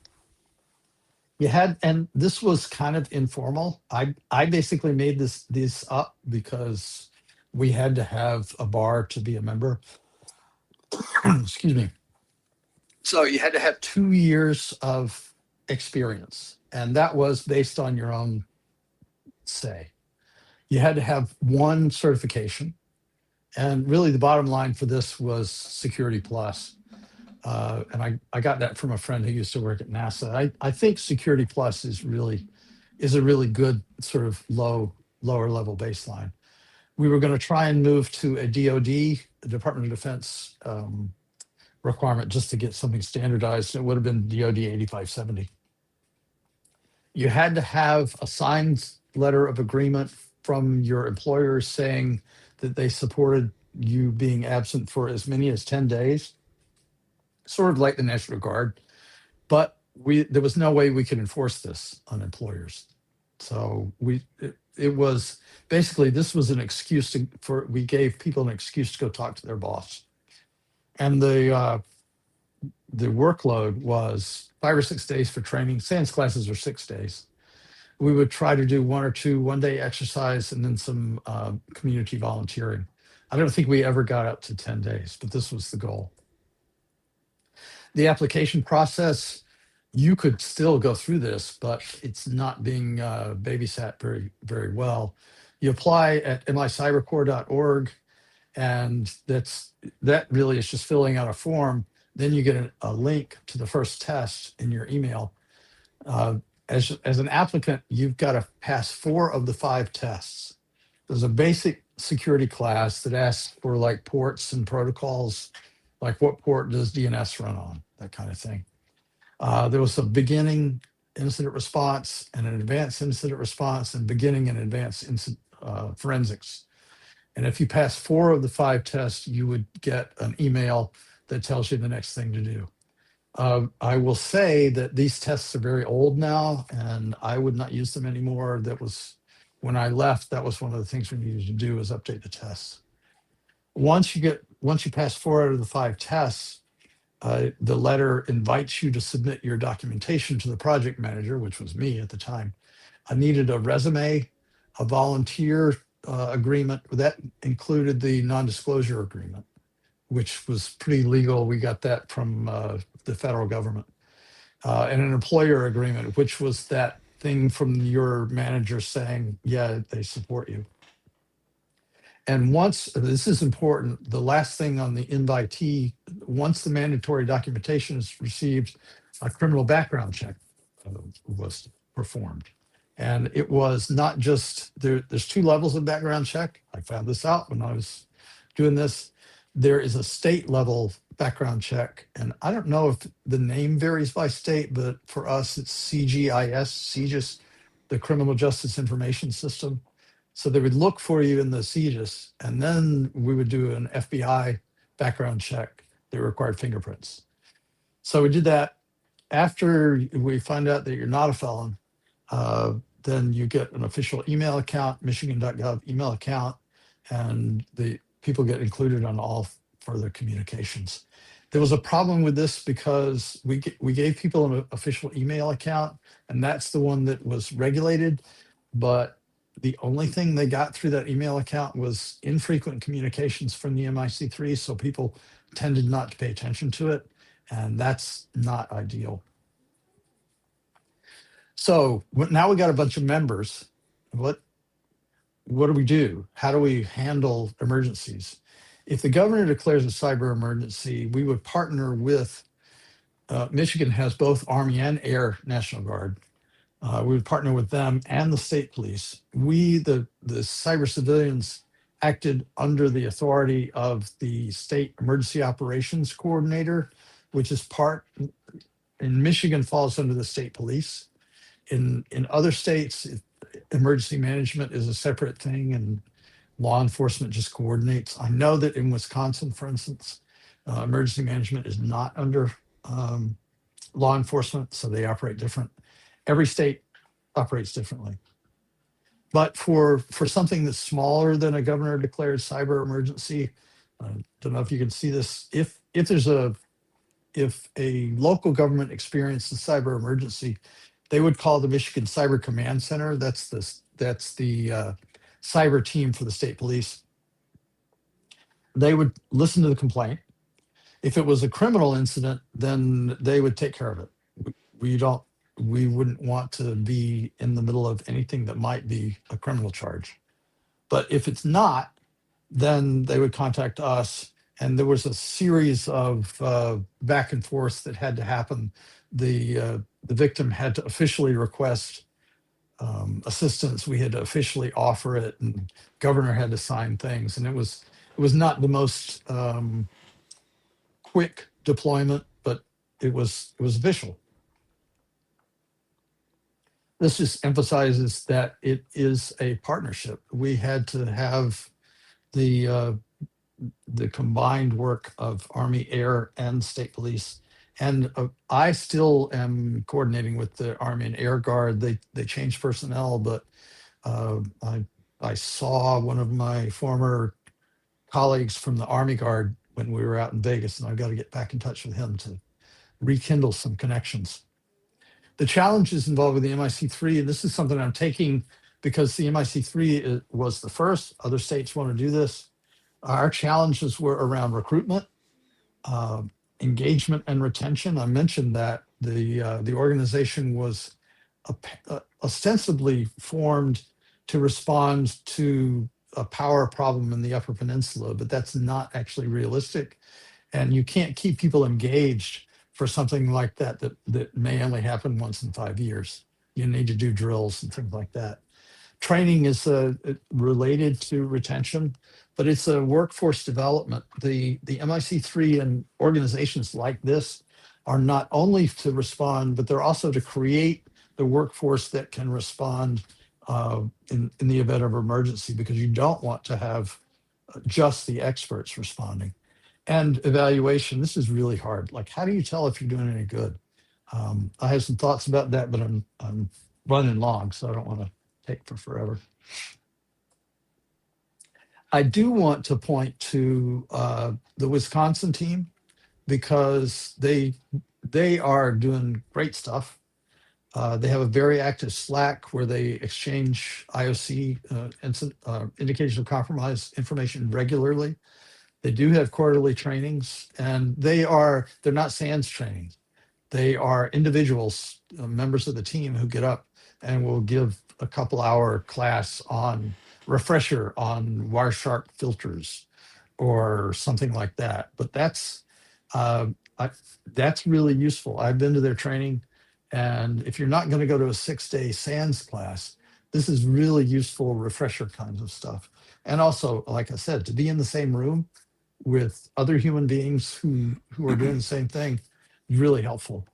You had, and this was kind of informal. I basically made these up because we had to have a bar to be a member. Excuse me. So you had to have 2 years of experience, and that was based on your own say. You had to have 1 certification, and really the bottom line for this was Security Plus. And I got that from a friend who used to work at NASA. I think Security Plus is a really good sort of lower level baseline. We were going to try and move to a DoD, the Department of Defense requirement, just to get something standardized. It would have been DoD 8570. You had to have a signed letter of agreement from your employer saying that they supported you being absent for as many as 10 days. Sort of like the National Guard, but there was no way we could enforce this on employers. So it was basically, this was an excuse we gave people an excuse to go talk to their boss. And the workload was 5 or 6 days for training. SANS classes are 6 days. We would try to do 1 or 2 one-day exercise and then some community volunteering. I don't think we ever got up to 10 days, but this was the goal. The application process, you could still go through this, but it's not being babysat very, very well. You apply at micybercore.org, and that really is just filling out a form. Then you get a link to the first test in your email. As an applicant, you've got to pass 4 of the 5 tests. There's a basic security class that asks for like ports and protocols, like what port does DNS run on, that kind of thing. There was a beginning incident response and an advanced incident response and beginning and advanced forensics. And if you pass 4 of the 5 tests, you would get an email that tells you the next thing to do. I will say that these tests are very old now, and I would not use them anymore. When I left, that was one of the things we needed to do, is update the tests. Once you pass 4 out of the 5 tests, the letter invites you to submit your documentation to the project manager, which was me at the time. I needed a resume, a volunteer agreement. That included the non-disclosure agreement, which was pretty legal. We got that from the federal government. And an employer agreement, which was that thing from your manager saying, yeah, they support you. And once, this is important, the last thing on the invitee, once the mandatory documentation is received, a criminal background check was performed. And it was not just, there's 2 levels of background check. I found this out when I was doing this. There is a state level background check. And I don't know if the name varies by state, but for us, it's CGIS, the Criminal Justice Information System. So they would look for you in the CGIS, and then we would do an FBI background check that required fingerprints. So we did that. After we find out that you're not a felon, then you get an official email account, Michigan.gov email account, and the people get included on all for the communications. There was a problem with this because we gave people an official email account, and that's the one that was regulated. But the only thing they got through that email account was infrequent communications from the MIC3, so people tended not to pay attention to it, and that's not ideal. So now we got a bunch of members. What do we do? How do we handle emergencies? If the governor declares a cyber emergency, we would partner with, Michigan has both Army and Air National Guard. We would partner with them and the state police. We, the cyber civilians, acted under the authority of the state emergency operations coordinator, which is in Michigan falls under the state police. In other states, emergency management is a separate thing and law enforcement just coordinates. I know that in Wisconsin, for instance, emergency management is not under law enforcement, so they operate different. Every state operates differently. But for something that's smaller than a governor declared cyber emergency, I don't know if you can see this. If a local government experienced a cyber emergency, they would call the Michigan Cyber Command Center. That's the cyber team for the state police. They would listen to the complaint. If it was a criminal incident, then they would take care of it. We wouldn't want to be in the middle of anything that might be a criminal charge. But if it's not, then they would contact us. And there was a series of back and forth that had to happen. The victim had to officially request assistance. We had to officially offer it, and governor had to sign things. And it was not the most quick deployment, but it was official. This just emphasizes that it is a partnership. We had to have the combined work of Army, Air, and state police. And I still am coordinating with the Army and Air Guard. They changed personnel, but I saw one of my former colleagues from the Army Guard when we were out in Vegas, and I've got to get back in touch with him to rekindle some connections. The challenges involved with the MIC3, and this is something I'm taking because the MIC3 was the first. Other states want to do this. Our challenges were around recruitment, engagement, and retention. I mentioned that the organization was ostensibly formed to respond to a power problem in the Upper Peninsula, but that's not actually realistic. And you can't keep people engaged for something like that may only happen once in 5 years. You need to do drills and things like that. Training is related to retention, but it's a workforce development. The MIC3 and organizations like this are not only to respond, but they're also to create the workforce that can respond in the event of emergency, because you don't want to have just the experts responding. And evaluation, this is really hard. Like, how do you tell if you're doing any good? I have some thoughts about that, but I'm running long, so I don't want to take for forever. I do want to point to the Wisconsin team, because they are doing great stuff. They have a very active Slack where they exchange IOC indication of compromise information regularly. They do have quarterly trainings, and they're not SANS trainings. They are individuals, members of the team, who get up and will give a couple-hour class on refresher on Wireshark filters or something like that. But that's really useful. I've been to their training, and if you're not going to go to a 6-day SANS class, this is really useful refresher kinds of stuff. And also, like I said, to be in the same room with other human beings who are doing the same thing is really helpful.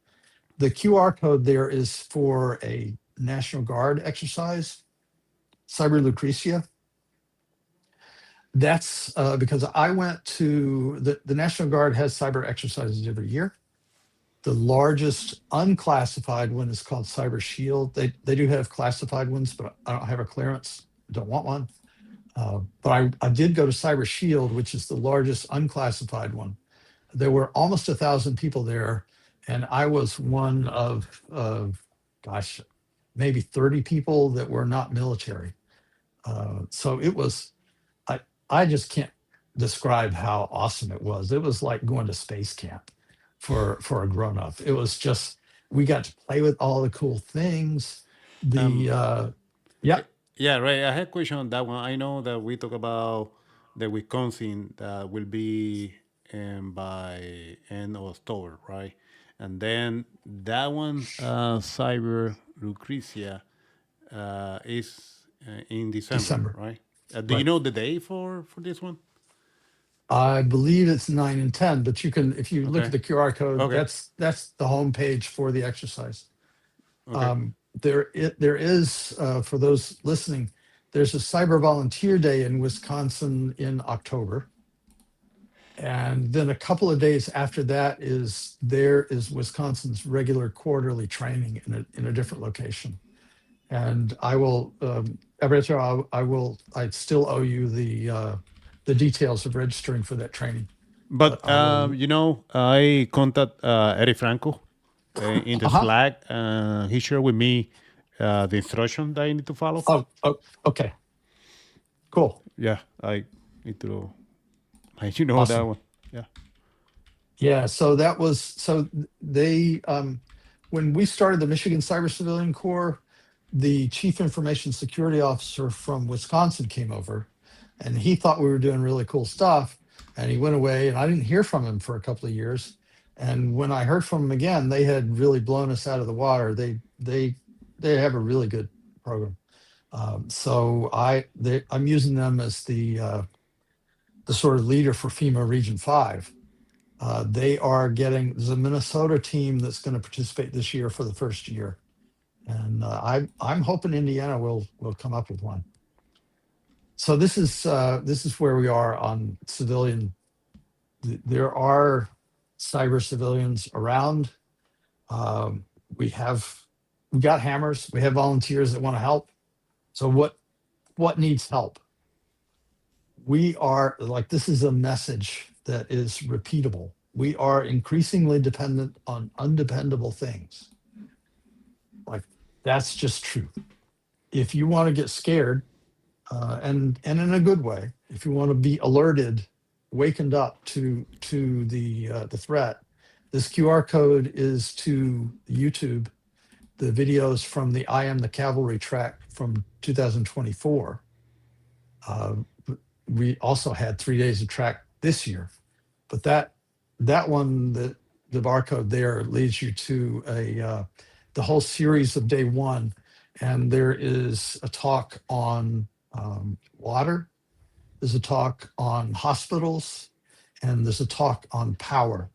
The QR code there is for a National Guard exercise, Cyber Lucretia. That's because I went to the National Guard has cyber exercises every year. The largest unclassified one is called Cyber Shield. They do have classified ones, but I don't have a clearance. Don't want one. But I did go to Cyber Shield, which is the largest unclassified one. There were almost 1,000 people there, and I was one of gosh, maybe 30 people that were not military. So it was, I just can't describe how awesome it was. It was like going to space camp for a grown-up. It was just, we got to play with all the cool things. Yeah. Yeah, right. I had a question on that one. I know that we talk about the Wisconsin that will be by end of October, right? And then that one, Cyber Lucretia, is in December, December. right? Do you Right. know the day for this one? I believe it's 9 and 10, but you can, if you look at Okay. the QR code, Okay. that's the homepage for the exercise. Okay. There is, for those listening, there's a Cyber Volunteer Day in Wisconsin in October. And then a couple of days after that there is Wisconsin's regular quarterly training in a different location. And I will, I still owe you the details of registering for that training. But I will, I contact Eric Franco in the uh-huh. Slack. He shared with me the instruction that I need to follow. Oh, okay. Cool. Yeah, I need to let you know that Awesome. one. Yeah. Yeah, so they when we started the Michigan Cyber Civilian Corps, the Chief Information Security Officer from Wisconsin came over, and he thought we were doing really cool stuff, and he went away, and I didn't hear from him for a couple of years. And when I heard from him again, they had really blown us out of the water. They have a really good program. So I'm using them as the sort of leader for FEMA Region 5. There's a Minnesota team that's going to participate this year for the first year. And I'm hoping Indiana will come up with one. So this is where we are on civilian. There are cyber civilians around. We got hammers. We have volunteers that want to help. So what needs help? We are like, this is a message that is repeatable. We are increasingly dependent on undependable things. Like, that's just true. If you want to get scared, and in a good way, if you want to be alerted, wakened up to the threat, this QR code is to YouTube, the videos from the I Am the Cavalry track from 2024. We also had 3 days of track this year, but that one, the barcode there leads you to the whole series of day one, and there is a talk on water, there's a talk on hospitals, and there's a talk on power,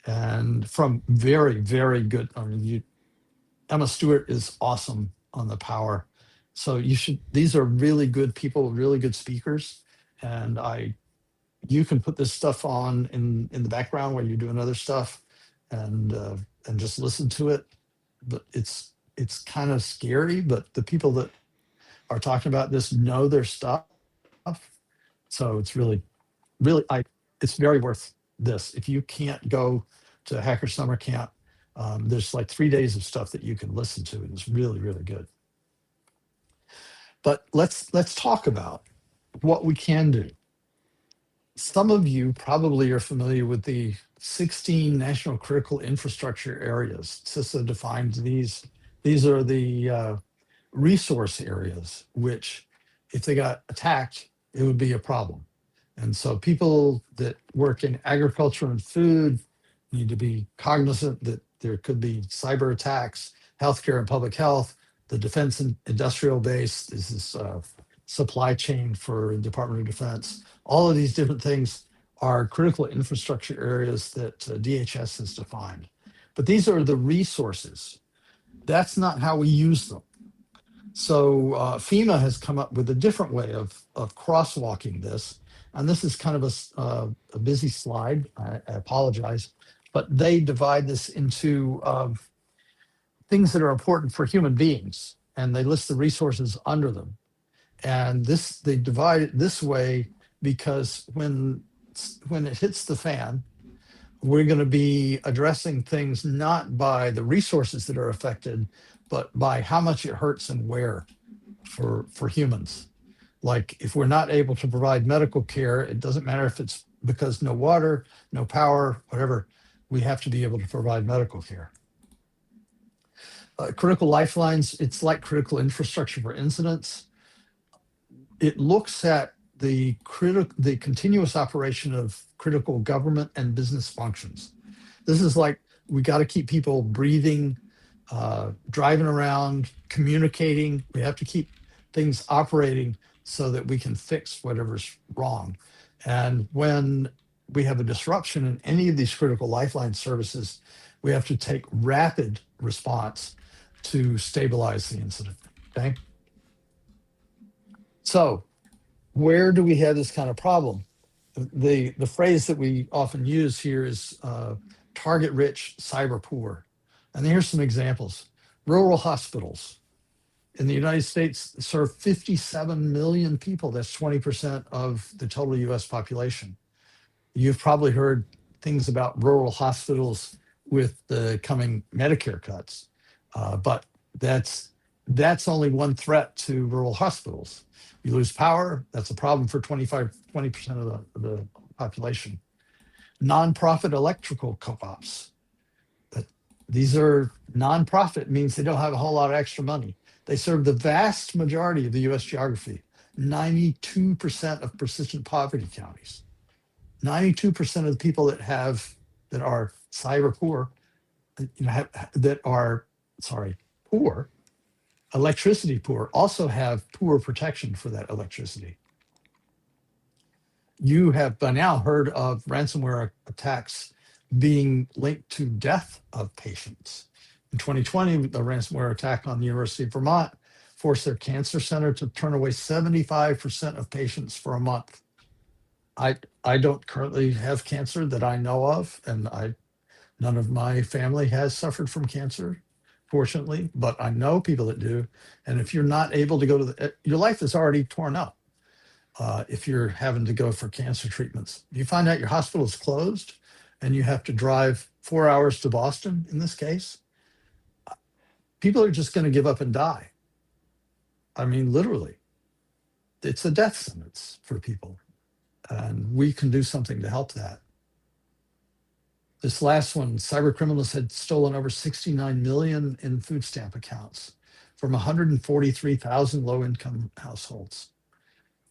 and from very, very good. Emma Stewart is awesome on the power, so these are really good people, really good speakers, and you can put this stuff on in the background while you're doing other stuff, and just listen to it. But it's kind of scary, but the people that are talking about this know their stuff, so it's really, it's very worth this. If you can't go to Hacker Summer Camp, there's like 3 days of stuff that you can listen to, and it's really, really good. But let's talk about what we can do. Some of you probably are familiar with the 16 national critical infrastructure areas. CISA defined these. These are the resource areas, which if they got attacked, it would be a problem. And so people that work in agriculture and food need to be cognizant that there could be cyber attacks. Healthcare and public health, the defense and industrial base, this is supply chain for Department of Defense. All of these different things are critical infrastructure areas that DHS has defined. But these are the resources. That's not how we use them. So FEMA has come up with a different way of crosswalking this. And this is kind of a busy slide. I apologize. But they divide this into things that are important for human beings. And they list the resources under them. And they divide it this way because when it hits the fan, we're going to be addressing things not by the resources that are affected, but by how much it hurts and where for humans. Like if we're not able to provide medical care, it doesn't matter if it's because no water, no power, whatever, we have to be able to provide medical care. Critical lifelines, it's like critical infrastructure for incidents. It looks at the continuous operation of critical government and business functions. This is like, we got to keep people breathing, driving around, communicating. We have to keep things operating so that we can fix whatever's wrong. And when we have a disruption in any of these critical lifeline services, we have to take rapid response to stabilize the incident, okay? So where do we have this kind of problem? The phrase that we often use here is target-rich, cyber-poor. And here's some examples. Rural hospitals in the United States serve 57 million people. That's 20% of the total US population. You've probably heard things about rural hospitals with the coming Medicare cuts, but that's only one threat to rural hospitals. You lose power, that's a problem for 20% of the population. Nonprofit electrical co-ops. These are nonprofit, means they don't have a whole lot of extra money. They serve the vast majority of the US geography, 92% of persistent poverty counties. 92% of the people that are cyber poor, poor, electricity poor, also have poor protection for that electricity. You have by now heard of ransomware attacks being linked to death of patients. In 2020, the ransomware attack on the University of Vermont forced their cancer center to turn away 75% of patients for a month. I don't currently have cancer that I know of, and none of my family has suffered from cancer, fortunately, but I know people that do. And if you're not able to go to your life is already torn up if you're having to go for cancer treatments. You find out your hospital is closed and you have to drive 4 hours to Boston, in this case, people are just going to give up and die. I mean, literally, it's a death sentence for people. And we can do something to help that. This last one, cyber criminals had stolen over 69 million in food stamp accounts from 143,000 low-income households.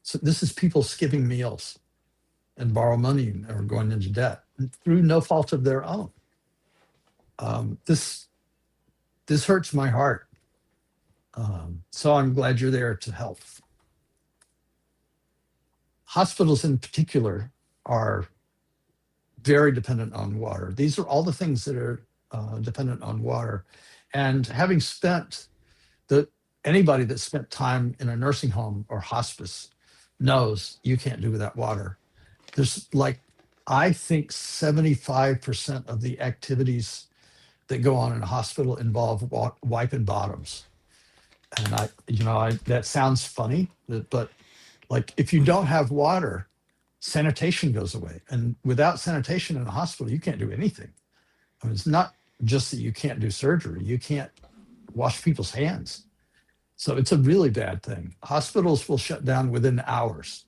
So this is people skipping meals and borrow money or going into debt through no fault of their own. This hurts my heart. So I'm glad you're there to help. Hospitals in particular are very dependent on water. These are all the things that are dependent on water. And having spent, anybody that spent time in a nursing home or hospice knows you can't do without water. There's I think 75% of the activities that go on in a hospital involve wiping bottoms. And that sounds funny, but if you don't have water, sanitation goes away. And without sanitation in a hospital, you can't do anything. I mean, it's not just that you can't do surgery, you can't wash people's hands. So it's a really bad thing. Hospitals will shut down within hours,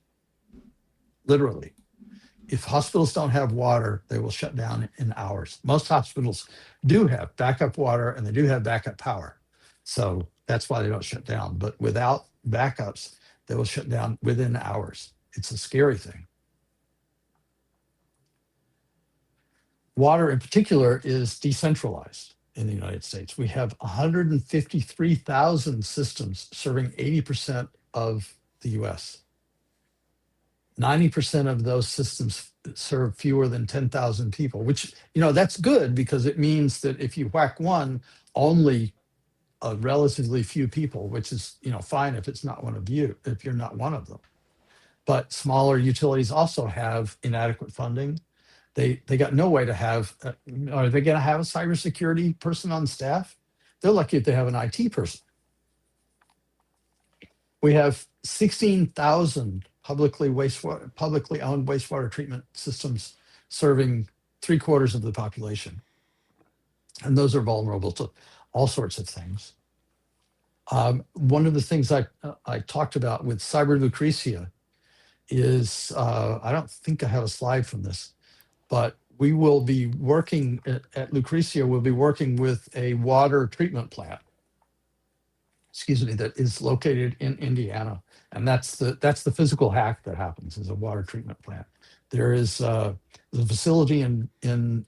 literally. If hospitals don't have water, they will shut down in hours. Most hospitals do have backup water and they do have backup power. So that's why they don't shut down. But without backups, they will shut down within hours. It's a scary thing. Water in particular is decentralized in the United States. We have 153,000 systems serving 80% of the US. 90% of those systems serve fewer than 10,000 people, which, that's good because it means that if you whack one, only a relatively few people, which is, fine if it's not one of you, if you're not one of them. But smaller utilities also have inadequate funding. They got no way to have, are they going to have a cybersecurity person on staff? They're lucky if they have an IT person. We have 16,000 publicly owned wastewater treatment systems serving 3/4 of the population. And those are vulnerable to all sorts of things. One of the things I talked about with Cyber Lucretia is, I don't think I have a slide from this, but we will be working at Lucretia, we'll be working with a water treatment plant, that is located in Indiana. And that's the physical hack that happens, is a water treatment plant. There is a facility in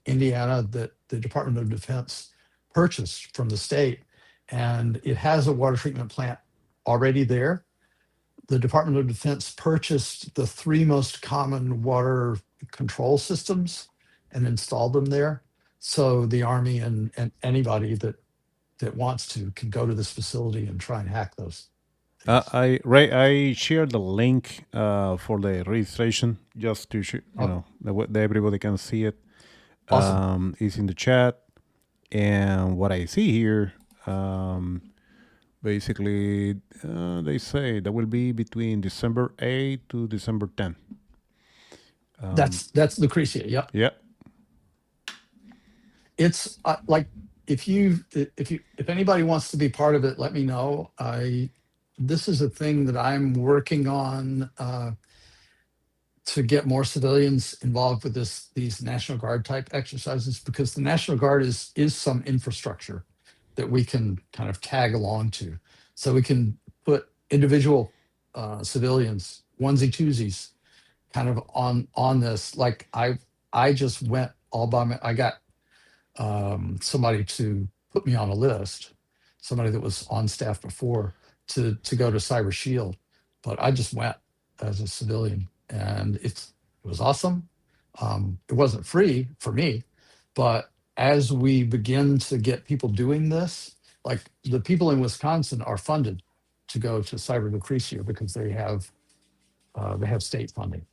Indiana that the Department of Defense purchased from the state, and it has a water treatment plant already there. The Department of Defense purchased the 3 most common water control systems and installed them there. So the Army and anybody that wants to can go to this facility and try and hack those. I shared the link for the registration just to that everybody can see it. Awesome. It's in the chat, and what I see here, basically, they say that will be between December 8 to December 10. That's Lucretia. Yep. Yeah. It's like if anybody wants to be part of it, let me know. This is a thing that I'm working on to get more civilians involved with these National Guard type exercises, because the National Guard is some infrastructure that we can kind of tag along to. So we can put individual civilians, onesie twosies, kind of on this. Like I just went all by I got somebody to put me on a list, somebody that was on staff before, to go to Cyber Shield, but I just went as a civilian, and it was awesome. It wasn't free for me, but as we begin to get people doing this, like the people in Wisconsin are funded to go to Cyber Lucretia because they have state funding.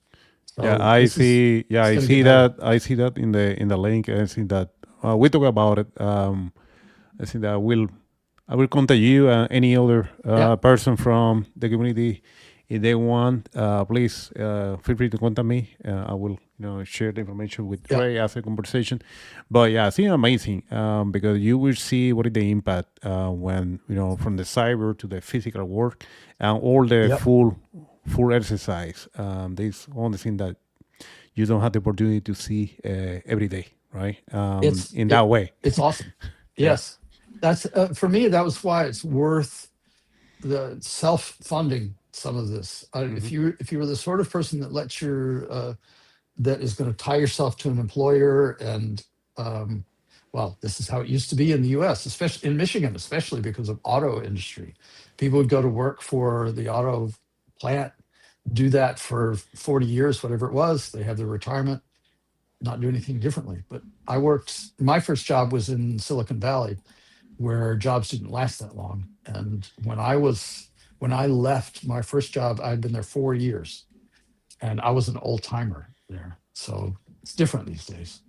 So I see that in the link. I see that we talk about it. I think that I will contact you and any other person from the community. If they want, please feel free to contact me. I will share the information with Ray after conversation. But yeah, it's amazing because you will see what is the impact when, from the cyber to the physical work and all the full exercise. This only thing that you don't have the opportunity to see every day, right? That way. It's awesome. Yes. That's for me, that was why it's worth the self-funding some of this. If you were the sort of person that lets that is going to tie yourself to an employer, and this is how it used to be in the US, especially in Michigan, especially because of auto industry. People would go to work for the auto plant, do that for 40 years, whatever it was. They have their retirement, not do anything differently. But my first job was in Silicon Valley, where jobs didn't last that long. And when I left my first job, I'd been there 4 years, and I was an old timer there. So it's different these days.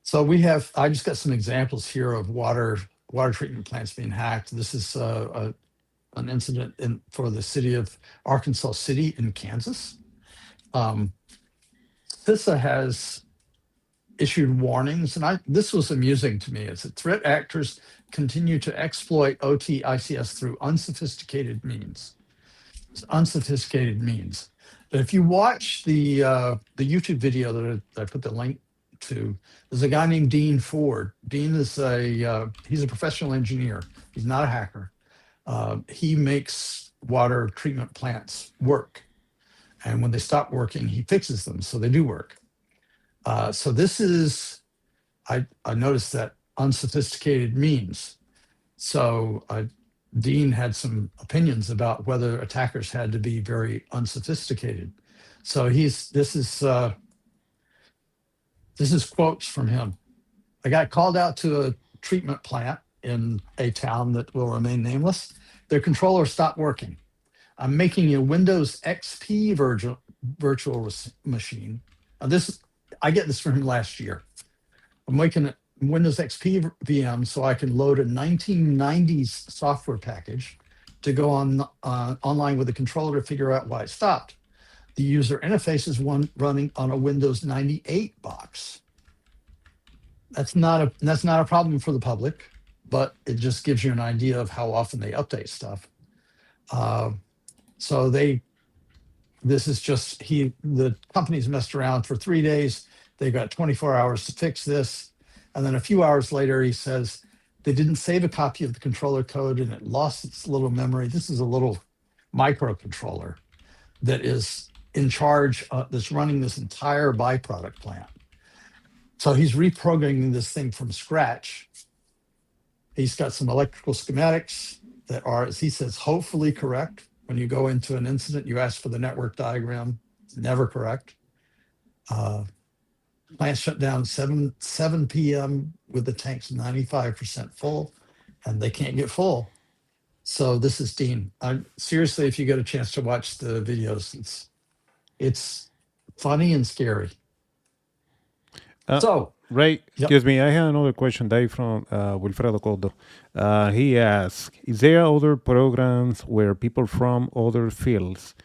So I just got some examples here of water treatment plants being hacked. This is an incident for the city of Arkansas City in Kansas. CISA has issued warnings, and this was amusing to me. It's that threat actors continue to exploit OT ICS through unsophisticated means. But if you watch the YouTube video that I put the link to, there's a guy named Dean Ford. Dean is he's a professional engineer. He's not a hacker. He makes water treatment plants work, and when they stop working, he fixes them so they do work. So this is, I noticed that unsophisticated means. So Dean had some opinions about whether attackers had to be very unsophisticated. So this is quotes from him. I got called out to a treatment plant in a town that will remain nameless. Their controller stopped working. I'm making a Windows XP virtual machine. I get this from him last year. I'm Windows XP VM so I can load a 1990s software package to go on online with a controller to figure out why it stopped. The user interface is running on a Windows 98 box. That's not a problem for the public, but it just gives you an idea of how often they update stuff. So this is just the company's messed around for 3 days. They got 24 hours to fix this. And then a few hours later, he says they didn't save a copy of the controller code and it lost its little memory. This is a little microcontroller that is in charge, that's running this entire byproduct plant. So he's reprogramming this thing from scratch. He's got some electrical schematics that are, as he says, hopefully correct. When you go into an incident, you ask for the network diagram. It's never correct. Plant shut down 7 p.m. with the tanks 95% full, and they can't get full. So this is Dean. Seriously, if you get a chance to watch the videos, it's funny and scary. Ray, Yep. excuse me, I have another question, Dave, from Wilfredo Couto. He asks, is there other programs where people from other fields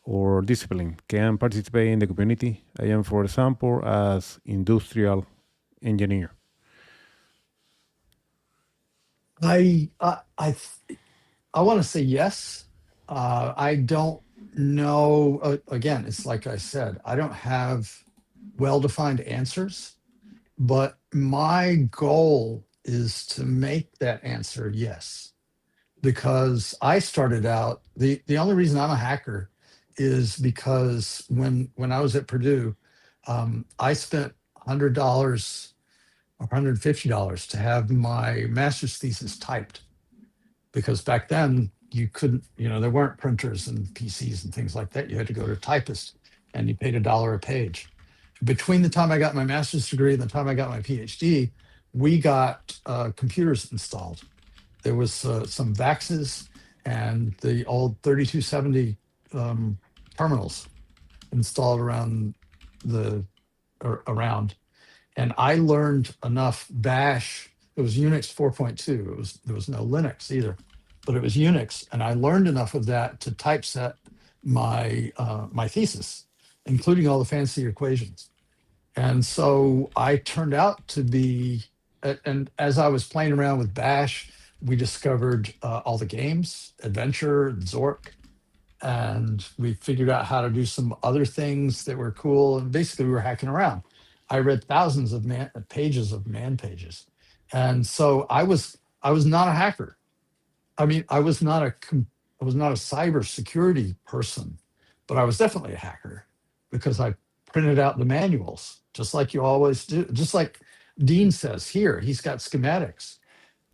or discipline can participate in the community? I am, for example, as industrial engineer. I want to say yes. I don't know. Again, it's like I said, I don't have well-defined answers, but my goal is to make that answer yes. Because I started out, the only reason I'm a hacker is because when I was at Purdue, I spent $100 or $150 to have my master's thesis typed. Because back then you couldn't, there weren't printers and PCs and things like that. You had to go to a typist and you paid $1 a page. Between the time I got my master's degree and the time I got my PhD, we got computers installed. There was some VAXs and the old 3270 terminals installed around. And I learned enough Bash. It was Unix 4.2. There was no Linux either, but it was Unix. And I learned enough of that to typeset my thesis, including all the fancy equations. And so I turned out to be, and as I was playing around with Bash, we discovered all the games, Adventure, Zork, and we figured out how to do some other things that were cool. And basically we were hacking around. I read thousands of pages of man pages. And so I was not a hacker. I mean, I was not a cybersecurity person, but I was definitely a hacker because I printed out the manuals, just like you always do. Just like Dean says here, he's got schematics.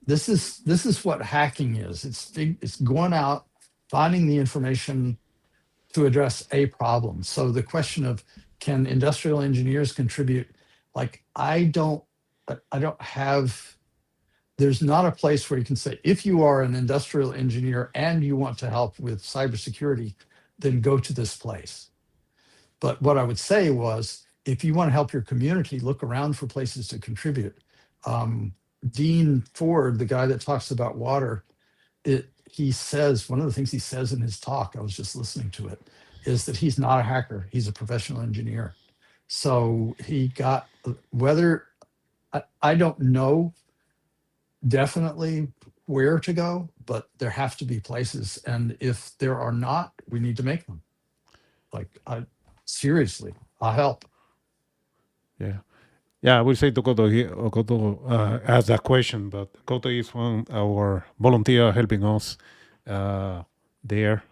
This is what hacking is. It's going out, finding the information to address a problem. So the question of, can industrial engineers contribute? Like, there's not a place where you can say, if you are an industrial engineer and you want to help with cybersecurity, then go to this place. But what I would say was, if you want to help your community, look around for places to contribute. Dean Ford, the guy that talks about water, he says, one of the things he says in his talk, I was just listening to it, is that he's not a hacker, he's a professional engineer. So he got, I don't know definitely where to go, but there have to be places. And if there are not, we need to make them. Like, seriously, I'll help. Yeah, I will say to Koto, Koto asked that question, but Koto is our volunteer helping us there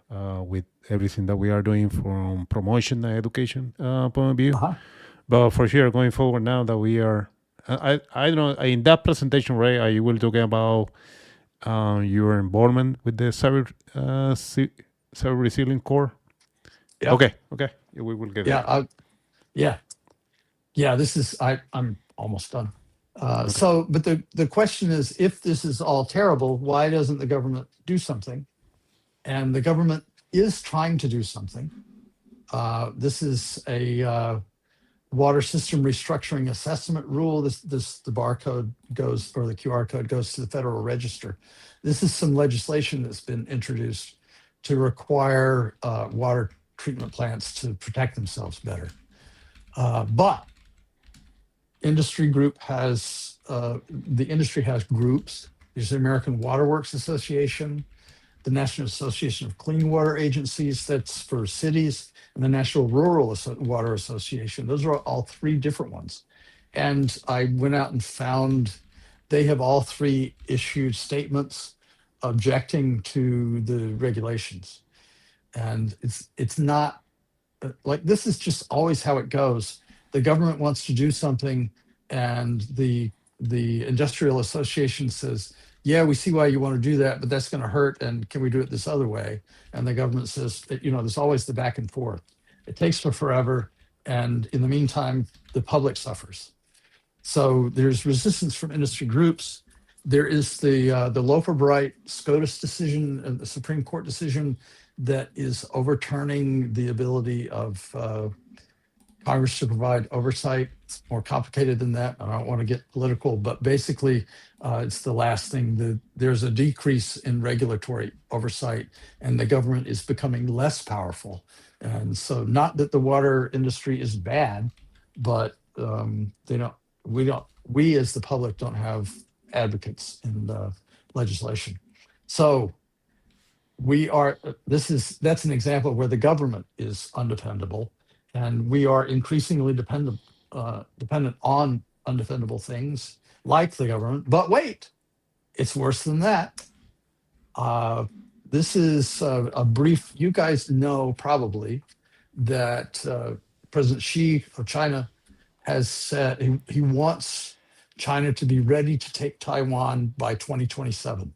with everything that we are doing from promotion and education point of view. But for sure, going forward now that we are, I don't know, in that presentation, Ray, you will talk about your involvement with the cyber resilient core. Yeah. Okay, we will get there. This is, I'm almost done. So, but the question is, if this is all terrible, why doesn't the government do something? And the government is trying to do something. This is water system restructuring assessment rule. The barcode goes, or the QR code goes to the Federal Register. This is some legislation that's been introduced to require water treatment plants to protect themselves better. But industry group has, the industry has groups. There's the American Water Works Association, the National Association of Clean Water Agencies, that's for cities, and the National Rural Water Association. Those are all three different ones. And I went out and found they have all three issued statements objecting to the regulations. And it's not, like, this is just always how it goes. The government wants to do something, and the industrial association says, yeah, we see why you want to do that, but that's going to hurt, and can we do it this other way? And the government says, there's always the back and forth. It takes forever, and in the meantime, the public suffers. So there's resistance from industry groups. There is the Loper-Bright SCOTUS decision, the Supreme Court decision, that is overturning the ability of Congress to provide oversight. It's more complicated than that. I don't want to get political, but basically it's the last thing. There's a decrease in regulatory oversight, and the government is becoming less powerful. And so, not that the water industry is bad, but we as the public don't have advocates in the legislation. So that's an example where the government is undependable, and we are increasingly dependent on undefendable things like the government. But wait, it's worse than that. This is a brief. You guys know probably that President Xi of China has said he wants China to be ready to take Taiwan by 2027.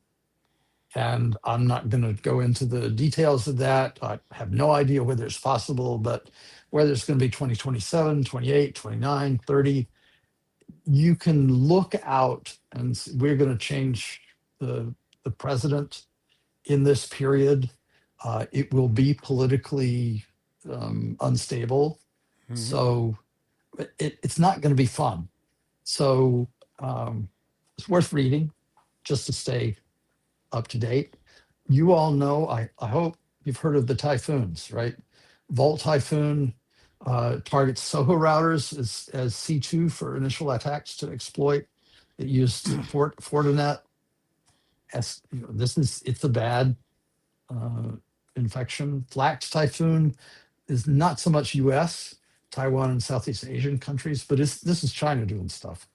And I'm not going to go into the details of that. I have no idea whether it's possible, but whether it's going to be 2027, 28, 29, 30, you can look out, and we're going to change the president in this period. It will be politically unstable. Mm-hmm. So it's not going to be fun. So it's worth reading just to stay up to date. You all know, I hope you've heard of the typhoons, right? Volt Typhoon targets Soho routers as C2 for initial attacks to exploit. It used Fortinet. It's a bad infection. Flax Typhoon is not so much US, Taiwan and Southeast Asian countries, but this is China doing stuff,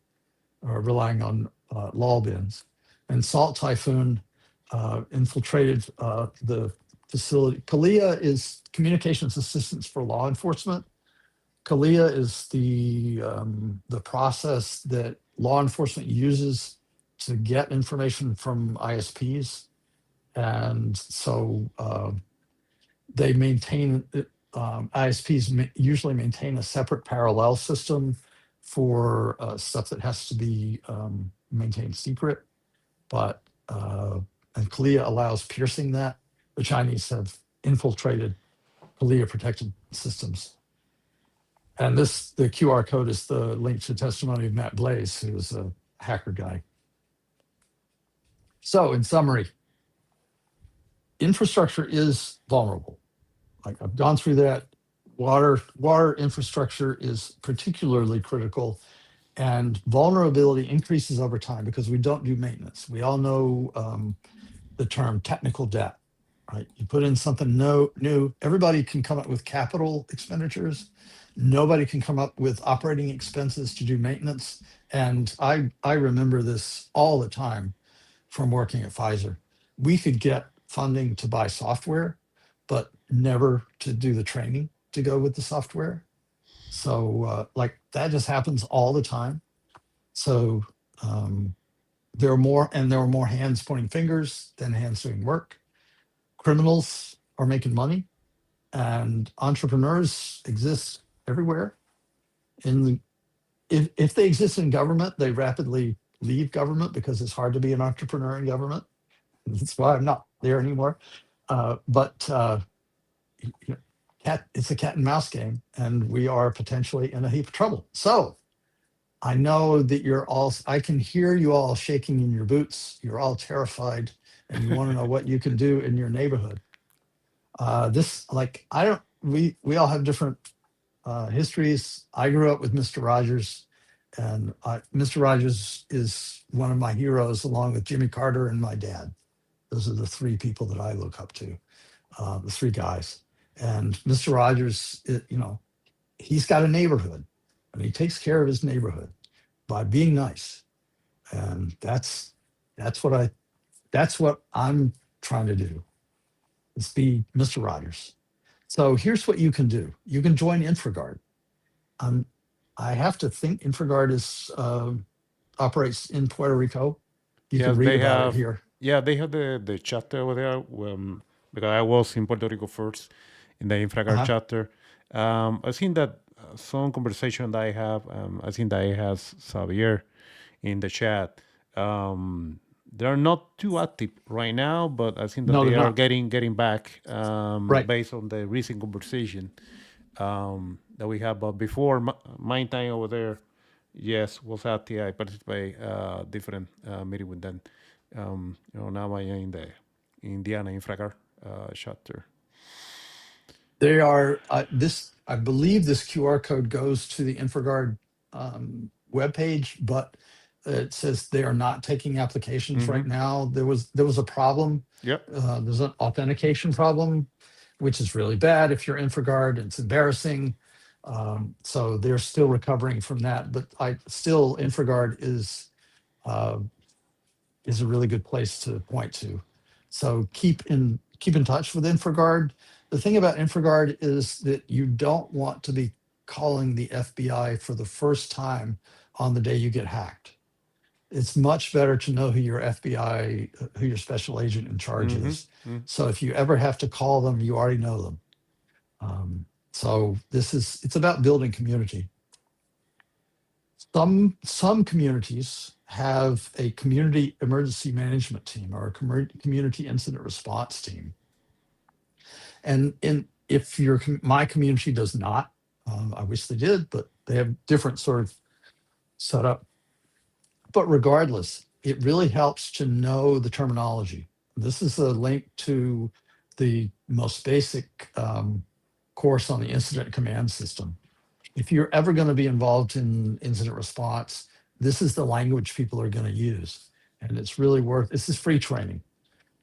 relying on lol bins. And Salt Typhoon infiltrated the facility. CALIA is communications assistance for law enforcement. CALIA is the process that law enforcement uses to get information from ISPs. And so they maintain, ISPs usually maintain a separate parallel system for stuff that has to be maintained secret. But and CALIA allows piercing that. The Chinese have infiltrated CALIA protected systems. And the QR code is the link to testimony of Matt Blaze, who is a hacker guy. So in summary, infrastructure is vulnerable. Like, I've gone through that. Water infrastructure is particularly critical, and vulnerability increases over time because we don't do maintenance. We all know the term technical debt, right? You put in something new. Everybody can come up with capital expenditures. Nobody can come up with operating expenses to do maintenance. And I remember this all the time from working at Pfizer. We could get funding to buy software, but never to do the training to go with the software. So that just happens all the time. So there are more hands pointing fingers than hands doing work. Criminals are making money, and entrepreneurs exist everywhere. If they exist in government, they rapidly leave government because it's hard to be an entrepreneur in government. That's why I'm not there anymore. But it's a cat and mouse game, and we are potentially in a heap of trouble. So I know that I can hear you all shaking in your boots. You're all terrified, and you want to know what you can do in your neighborhood. We all have different histories. I grew up with Mr. Rogers, and Mr. Rogers is one of my heroes, along with Jimmy Carter and my dad. Those are the three people that I look up to, the three guys. And Mr. Rogers, he's got a neighborhood, and he takes care of his neighborhood by being nice. And that's what I'm trying to do, is be Mr. Rogers. So here's what you can do. You can join InfraGard. I have to think InfraGard operates in Puerto Rico. You can read about it here. Yeah, they have the chapter over there. Because I was in Puerto Rico first in the InfraGard chapter. I think that some conversation that I have, I think that I has Xavier in the chat. They're not too active right now, but I think that they are getting back based on the recent conversation that we have. But before my time over there, yes, was active. I participate different meeting with them. Now I am in the Indiana InfraGard chapter. They are I believe this QR code goes to the InfraGard webpage, but it says they are not taking applications right now. There was a problem. Yep. There's an authentication problem, which is really bad if you're InfraGard. It's embarrassing. So they're still recovering from that. But InfraGard is a really good place to point to. So keep in touch with InfraGard. The thing about InfraGard is that you don't want to be calling the FBI for the first time on the day you get hacked. It's much better to know who your special agent in charge is. So if you ever have to call them, you already know them. So it's about building community. Some communities have a community emergency management team or a community incident response team. And if my community does not, I wish they did, but they have different sort of setup. But regardless, it really helps to know the terminology. This is a link to the most basic course on the incident command system. If you're ever going to be involved in incident response, this is the language people are going to use. And it's really this is free training.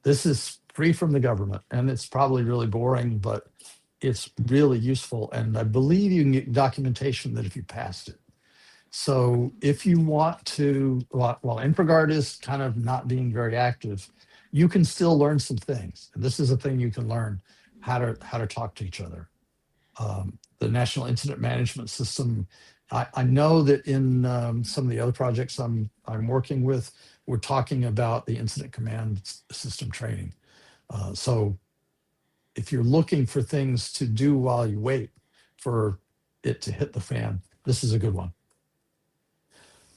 This is free from the government, and it's probably really boring, but it's really useful. And I believe you can get documentation that if you passed it. So if you want to, while InfraGard is kind of not being very active, you can still learn some things. And this is a thing you can learn, how to talk to each other. The National Incident Management System, I know that in some of the other projects I'm working with, we're talking about the incident command system training. So if you're looking for things to do while you wait for it to hit the fan, this is a good one.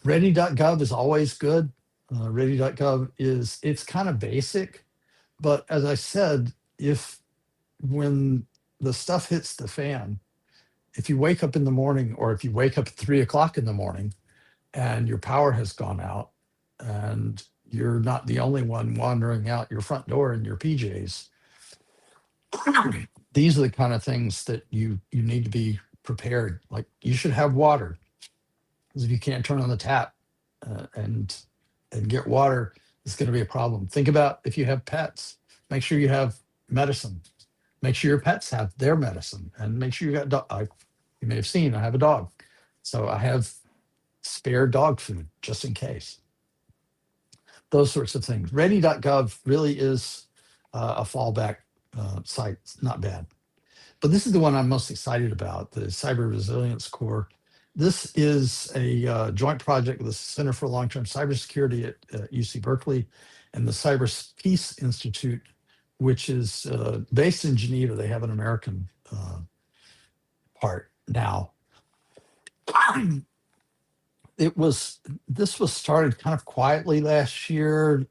Ready.gov is always good. Ready.gov it's kind of basic, but as I said, when the stuff hits the fan, if you wake up in the morning, or if you wake up at 3 o'clock in the morning and your power has gone out and you're not the only one wandering out your front door in your PJs, these are the kind of things that you need to be prepared. Like, you should have water, because if you can't turn on the tap and get water, it's going to be a problem. Think about if you have pets. Make sure you have medicine. Make sure your pets have their medicine, and make sure you got you may have seen I have a dog, so I have spare dog food just in case. Those sorts of things. Ready.gov really is a fallback site. It's not bad. But this is the one I'm most excited about, the Cyber Resilience Core. This is a joint project with the Center for Long-Term Cybersecurity at UC Berkeley and the Cyber Peace Institute, which is based in Geneva. They have an American part now. This was started kind of quietly last year,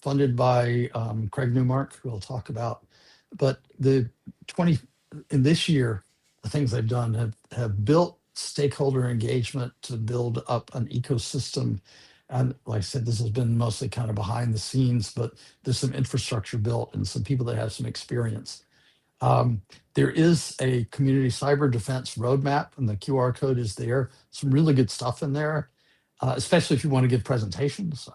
funded by Craig Newmark, who we'll talk about. But the in this year, the things they've done have built stakeholder engagement to build up an ecosystem. And like I said, this has been mostly kind of behind the scenes, but there's some infrastructure built and some people that have some experience. There is a community cyber defense roadmap, and the QR code is there. Some really good stuff in there, especially if you want to give presentations.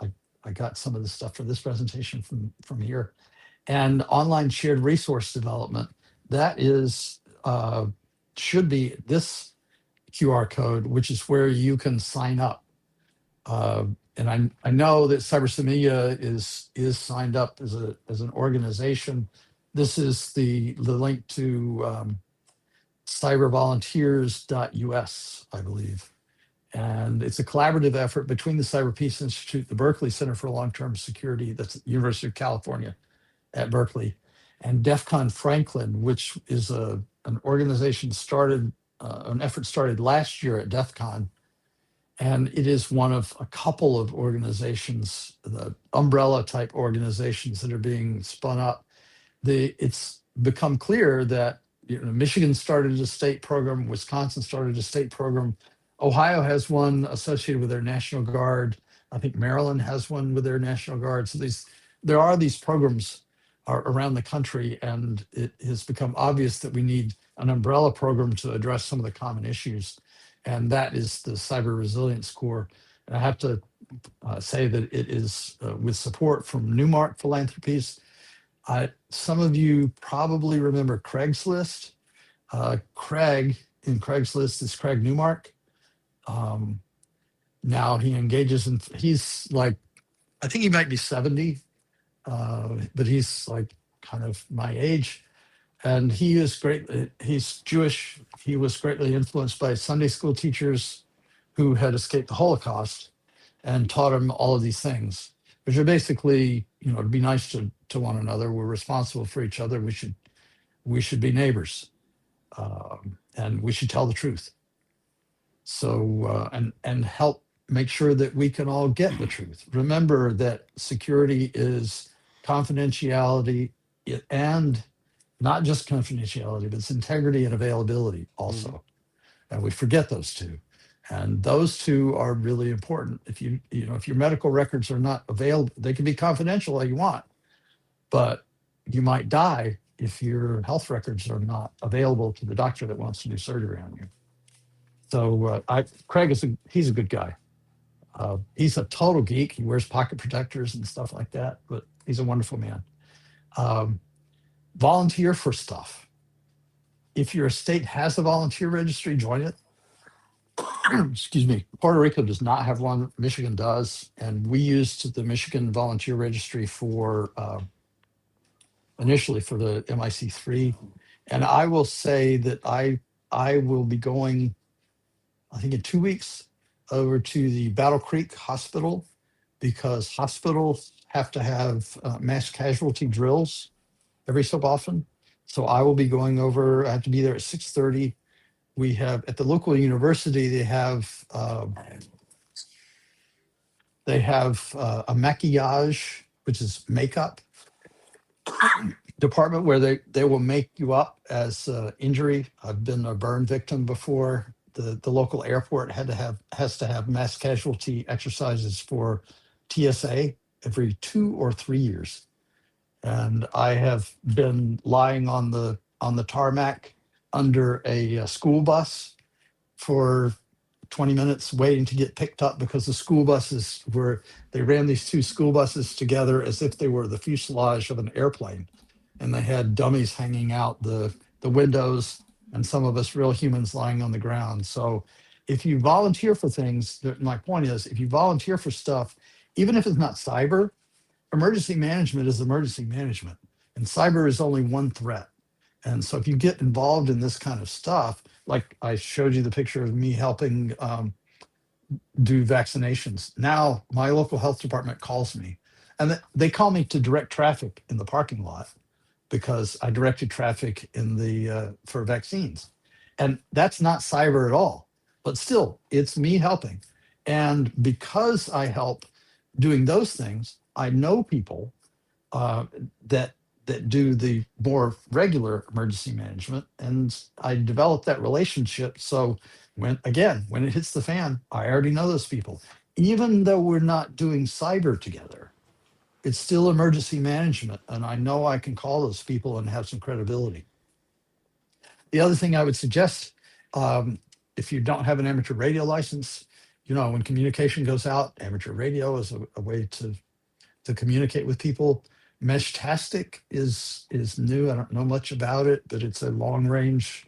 I got some of the stuff for this presentation from here. And online shared resource development, that is, should be this QR code, which is where you can sign up. And I know that Ciberseguridad is signed up as an organization. This is the link to cybervolunteers.us, I believe. And it's a collaborative effort between the Cyber Peace Institute, the Berkeley Center for Long-Term Security, that's at the University of California at Berkeley, and DEF CON Franklin, which is an organization started, an effort started last year at DEF CON. And it is one of a couple of organizations, the umbrella type organizations that are being spun up. It's become clear that Michigan started a state program, Wisconsin started a state program, Ohio has one associated with their National Guard. I think Maryland has one with their National Guard. So there are these programs around the country, and it has become obvious that we need an umbrella program to address some of the common issues. And that is the Cyber Resilience Corps. And I have to say that it is with support from Newmark Philanthropies. Some of you probably remember Craigslist. Craig in Craigslist is Craig Newmark. Now he engages in, he's like, I think he might be 70, but he's like kind of my age. And he is great. He's Jewish. He was greatly influenced by Sunday school teachers who had escaped the Holocaust and taught him all of these things, which are basically, to be nice to one another. We're responsible for each other. We should be neighbors, and we should tell the truth. So and help make sure that we can all get the truth. Remember that security is confidentiality and not just confidentiality, but it's integrity and availability also. And we forget those two. And those two are really important. If if your medical records are not available, they can be confidential all you want, but you might die if your health records are not available to the doctor that wants to do surgery on you. So Craig he's a good guy. He's a total geek. He wears pocket protectors and stuff like that, but he's a wonderful man. Volunteer for stuff. If your state has a volunteer registry, join it. Excuse me. Puerto Rico does not have one. Michigan does. And we used the Michigan Volunteer Registry for initially for the MIC3. And I will say that I will be going, I think in 2 weeks, over to the Battle Creek Hospital, because hospitals have to have mass casualty drills every so often. So I will be going over. I have to be there at 6:30. We have at the local university, they have a maquillage, which is makeup department, where they will make you up as injury. I've been a burn victim before. The local airport has to have mass casualty exercises for TSA every 2 or 3 years. And I have been lying on the tarmac under a school bus for 20 minutes waiting to get picked up, because the school buses they ran these two school buses together as if they were the fuselage of an airplane. And they had dummies hanging out the windows, and some of us real humans lying on the ground. So if you volunteer for things, my point is, if you volunteer for stuff, even if it's not cyber, emergency management is emergency management, and cyber is only one threat. And so if you get involved in this kind of stuff, like I showed you the picture of me helping do vaccinations. Now my local health department calls me, and they call me to direct traffic in the parking lot, because I directed traffic in for vaccines. And that's not cyber at all, but still it's me helping. And because I help doing those things, I know people that that do the more regular emergency management. And I developed that relationship. So when it hits the fan, I already know those people. Even though we're not doing cyber together, it's still emergency management. And I know I can call those people and have some credibility. The other thing I would suggest, if you don't have an amateur radio license, when communication goes out, amateur radio is a way to communicate with people. Meshtastic is new. I don't know much about it, but it's a long range,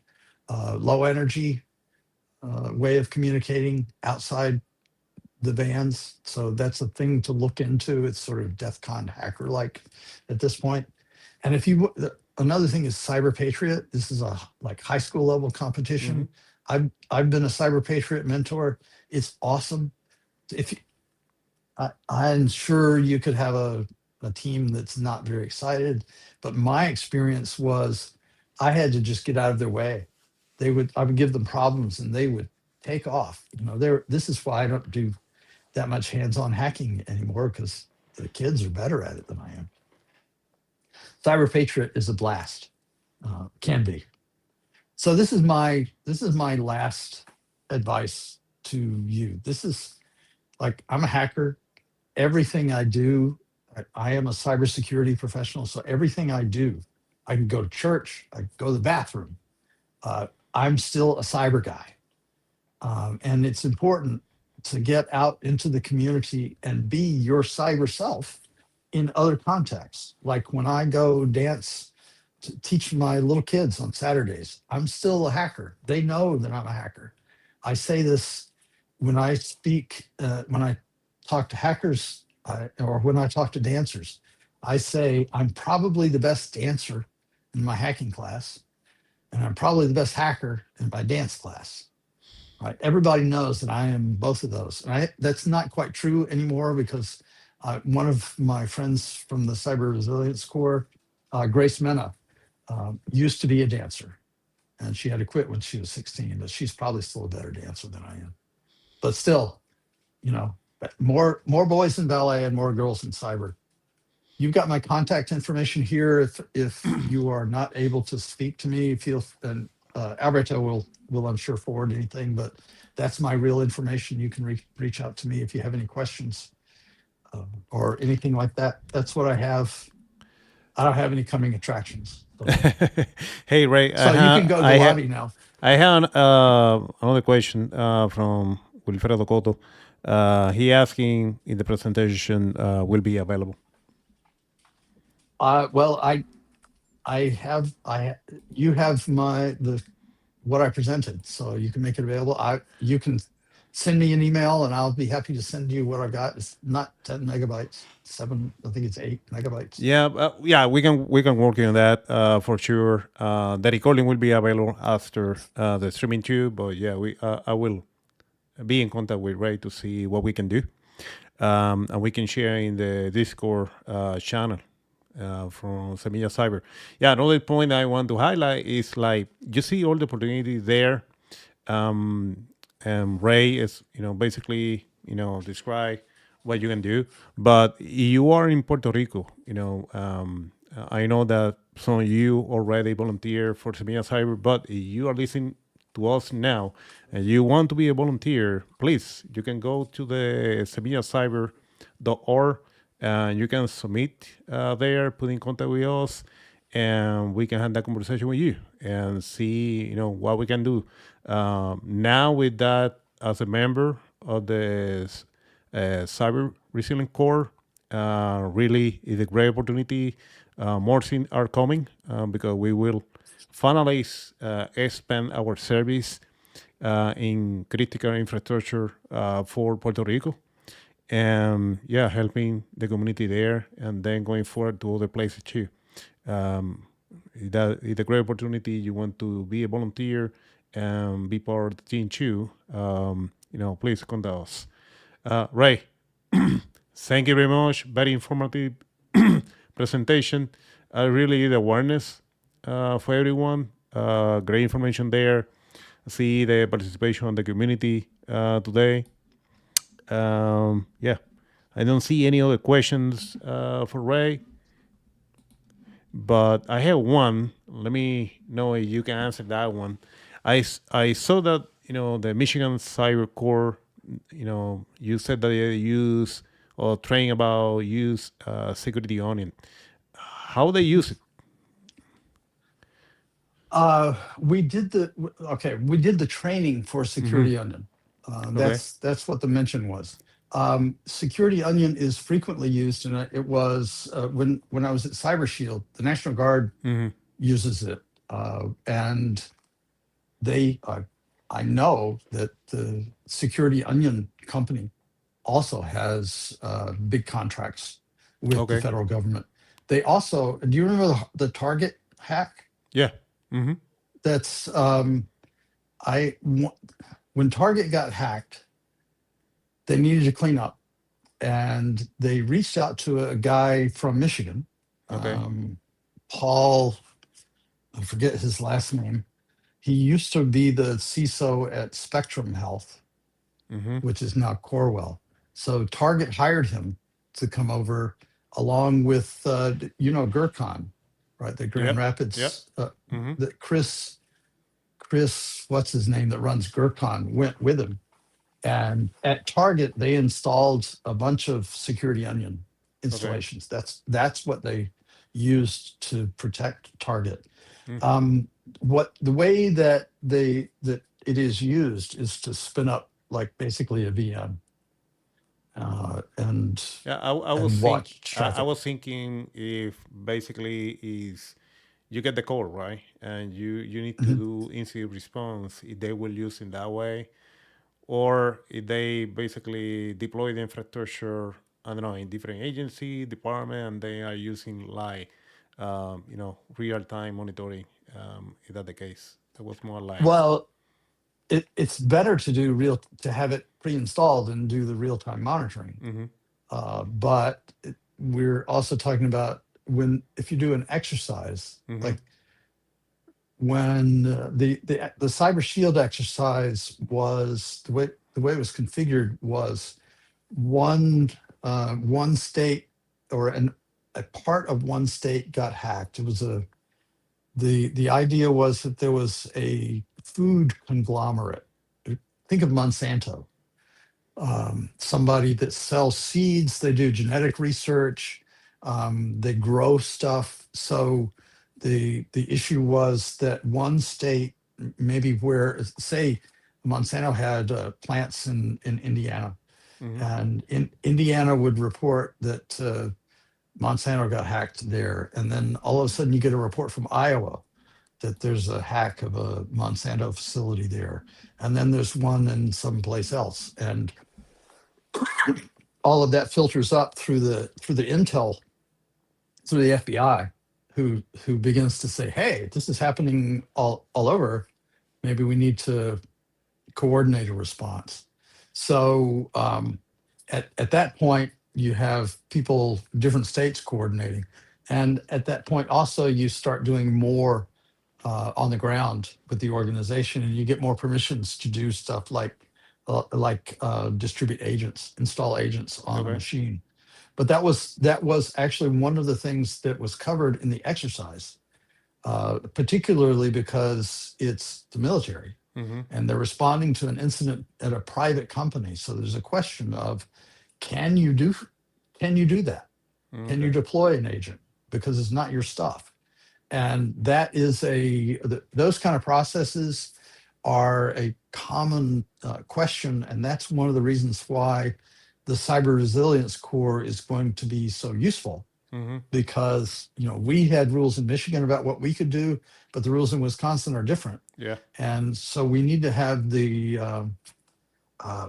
low energy way of communicating outside the bands. So that's a thing to look into. It's sort of DEF CON hacker like at this point. And another thing is Cyber Patriot. This is a high school level competition. I've been a Cyber Patriot mentor. It's awesome. I'm sure you could have a team that's not very excited, but my experience was I had to just get out of their way. I would give them problems and they would take off. This is why I don't do that much hands-on hacking anymore, because the kids are better at it than I am. Cyber Patriot is a blast, can be. So this is my last advice to you. This is I'm a hacker. Everything I do, I am a cybersecurity professional. So everything I do, I can go to church, I can go to the bathroom. I'm still a cyber guy. And it's important to get out into the community and be your cyber self in other contexts. Like when I go dance to teach my little kids on Saturdays, I'm still a hacker. They know that I'm a hacker. I say this when I speak, when I talk to hackers or when I talk to dancers. I say I'm probably the best dancer in my hacking class, and I'm probably the best hacker in my dance class. Right? Everybody knows that I am both of those. And that's not quite true anymore, because one of my friends from the Cyber Resilience Corps, Grace Mena, used to be a dancer, and she had to quit when she was 16, but she's probably still a better dancer than I am. But still, more boys in ballet and more girls in cyber. You've got my contact information here. If you are not able to speak to me, and Alberto will I'm sure forward anything, but that's my real information. You can reach out to me if you have any questions or anything like that. That's what I have. I don't have any coming attractions. So, Hey, Ray. so you can go to the lobby now. I have another question from Wilfredo Cotto. He asking if the presentation will be available. Well, you have what I presented, so you can make it available. You can send me an email and I'll be happy to send you what I got. It's not 10 megabytes, I think it's 8 megabytes. Yeah, we can work on that for sure. The recording will be available after the streaming too, but yeah, I will be in contact with Ray to see what we can do. And we can share in the Discord channel from Semilla Cyber. Yeah, another point I want to highlight is you see all the opportunities there. And Ray is, basically, describe what you can do. But you are in Puerto Rico, I know that some of you already volunteer for Semilla Cyber, but if you are listening to us now and you want to be a volunteer, please, you can go to the semillacyber.org and you can submit there, put in contact with us, and we can have that conversation with you and see, what we can do. Now with that, as a member of the Cyber Resilience Corps, really is a great opportunity. More things are coming because we will finally expand our service in critical infrastructure for Puerto Rico. And helping the community there, and then going forward to other places too. That is a great opportunity. You want to be a volunteer and be part of the team too. Please contact us. Ray, thank you very much. Very informative presentation. Really did awareness for everyone. Great information there. See the participation of the community today. I don't see any other questions for Ray. but I have one. Let me know if you can answer that one. I saw that the Michigan Cyber Corps. You said that they use or train about use security onion. How they use it? We did the training for Security Onion. Okay. That's what the mention was. Security Onion is frequently used, and it was when I was at Cyber Shield, the National Guard uses it, and I know that the Security Onion company also has big contracts with the Okay. federal government. They also, do you remember the Target hack? Yeah. Mm-hmm. That's when Target got hacked, they needed to clean up, and they reached out to a guy from Michigan, Okay. Paul. I forget his last name. He used to be the CISO at Spectrum Health, which is now Corewell. So Target hired him to come over, along with Gurkhan, right? The Grand Yep. Rapids. Mm-hmm. That Chris, what's his name, that runs Gurkhan, went with him. And at Target, they installed a bunch of Security Onion installations. That's what they used to protect Target. The way that it is used is to spin up like basically a VM, and Yeah, I and was watch I traffic. was thinking if basically is you get the call, right, and you need to Mhm. do incident response. If they will use in that way, or if they basically deploy the infrastructure, I don't know, in different agency department, and they are using like real time monitoring. Is that the case? That was more like Well, it's better to have it pre-installed and do the real-time monitoring. But we're also talking about if you do an exercise, like when the Cyber Shield exercise was the way it was configured was one state or a part of one state got hacked. It was the idea was that there was a food conglomerate. Think of Monsanto, somebody that sells seeds. They do genetic research. They grow stuff. So the issue was that one state, maybe where, say, Monsanto had plants in Indiana, and Indiana would report that Monsanto got hacked there, and then all of a sudden you get a report from Iowa that there's a hack of a Monsanto facility there, and then there's one in someplace else, and all of that filters up through the intel, through the FBI, who begins to say, hey, this is happening all over. Maybe we need to coordinate a response. So at that point, you have people, different states coordinating. And at that point, also, you start doing more on the ground with the organization, and you get more permissions to do stuff like distribute agents, install agents on a machine. But that was actually one of the things that was covered in the exercise, particularly because it's the military, and they're responding to an incident at a private company. So there's a question of, can you do that? Can you deploy an agent? Because it's not your stuff. And that is those kind of processes are a common question. And that's one of the reasons why the Cyber Resilience Corps is going to be so useful, because we had rules in Michigan about what we could do, but the rules in Wisconsin are different. Yeah. And so we need to have the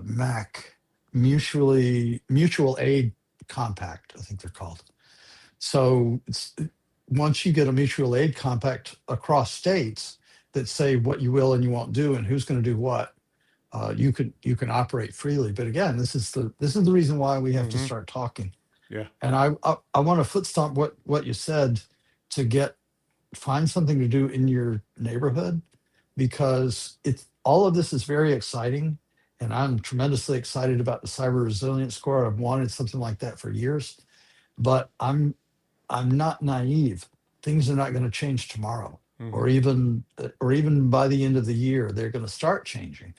MAC, mutual aid compact, I think they're called. So once you get a mutual aid compact across states that say what you will and you won't do and who's going to do what, you can operate freely. But again, this is the reason why we have to start talking. Yeah. And I want to foot stomp what you said, to find something to do in your neighborhood, because all of this is very exciting, and I'm tremendously excited about the Cyber Resilience Corps. I've wanted something like that for years, but I'm not naive. things are not going to change tomorrow, Mhm. or even by the end of the year, they're going to start changing.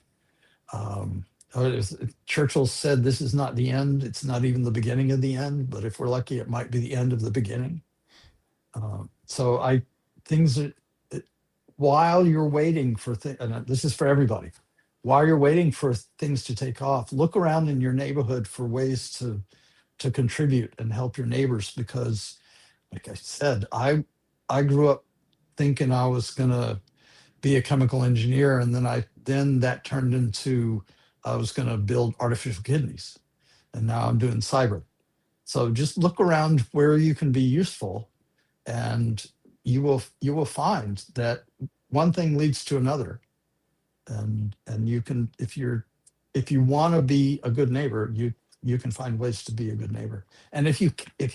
Churchill said, "This is not the end. It's not even the beginning of the end. But if we're lucky, it might be the end of the beginning." So things are, while you're waiting for things, and this is for everybody, while you're waiting for things to take off, look around in your neighborhood for ways to contribute and help your neighbors. Because, like I said, I grew up thinking I was gonna be a chemical engineer, and then that turned into I was gonna build artificial kidneys, and now I'm doing cyber. So just look around where you can be useful, and you will find that one thing leads to another, and you can, if you want to be a good neighbor, you can find ways to be a good neighbor. And if you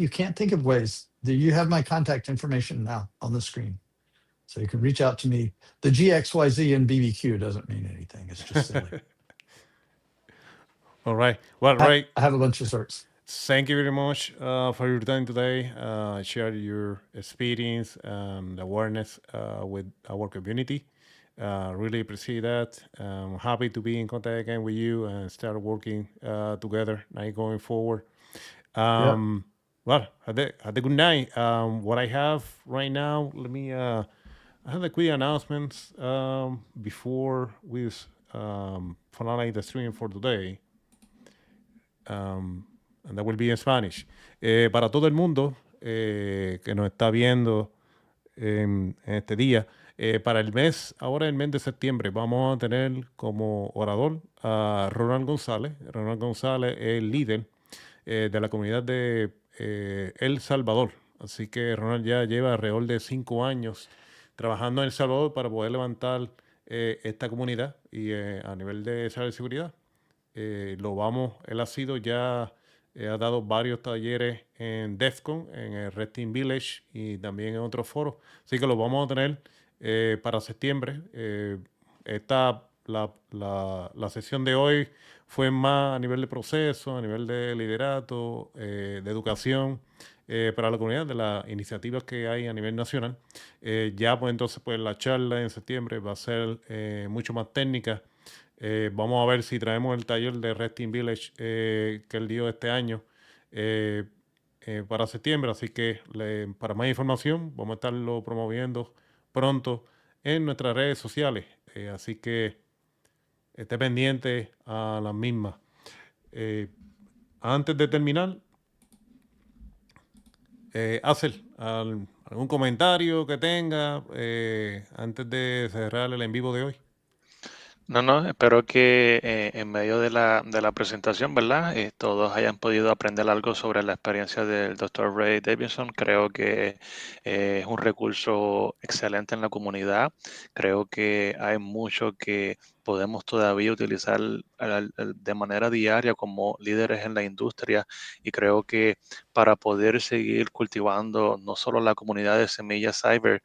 can't think of ways, you have my contact information now on the screen, so you can reach out to me. The GXYZ and BBQ doesn't mean anything. It's just silly. All right. Well, I Ray, have a bunch of certs. thank you very much for your time today. Share your experience and awareness with our community. Really appreciate that. Happy to be in contact again with you and start working together now going forward. Yep. Well, have a good night. What I have right now, I have a quick announcements before we finalize the stream for today. And that will be in Spanish. Para todo el mundo que nos está viendo en este día, para ahora el mes de septiembre, vamos a tener como orador a Ronald González. Ronald González es el líder de la comunidad de El Salvador. Así que Ronald ya lleva alrededor de 5 años trabajando en El Salvador para poder levantar esta comunidad y a nivel de ciberseguridad. Él ha sido ya, ha dado varios talleres en DEFCON, en el Red Team Village y también en otros foros. Así que lo vamos a tener para septiembre. La sesión de hoy fue más a nivel de proceso, a nivel de liderato, de educación para la comunidad, de las iniciativas que hay a nivel nacional. Ya pues entonces pues la charla en septiembre va a ser mucho más técnica. Vamos a ver si traemos el taller de Red Team Village que él dio este año para septiembre. Así que para más información vamos a estarlo promoviendo pronto en nuestras redes sociales. Así que esté pendiente a las mismas. Antes de terminar, Axel, ¿algún comentario que tenga antes de cerrar el en vivo de hoy? No, espero que en medio de la presentación, ¿verdad? Todos hayan podido aprender algo sobre la experiencia del Dr. Ray Davidson. Creo que es un recurso excelente en la comunidad. Creo que hay mucho que podemos todavía utilizar de manera diaria como líderes en la industria, y creo que para poder seguir cultivando no solo la comunidad de Semillas Cyber,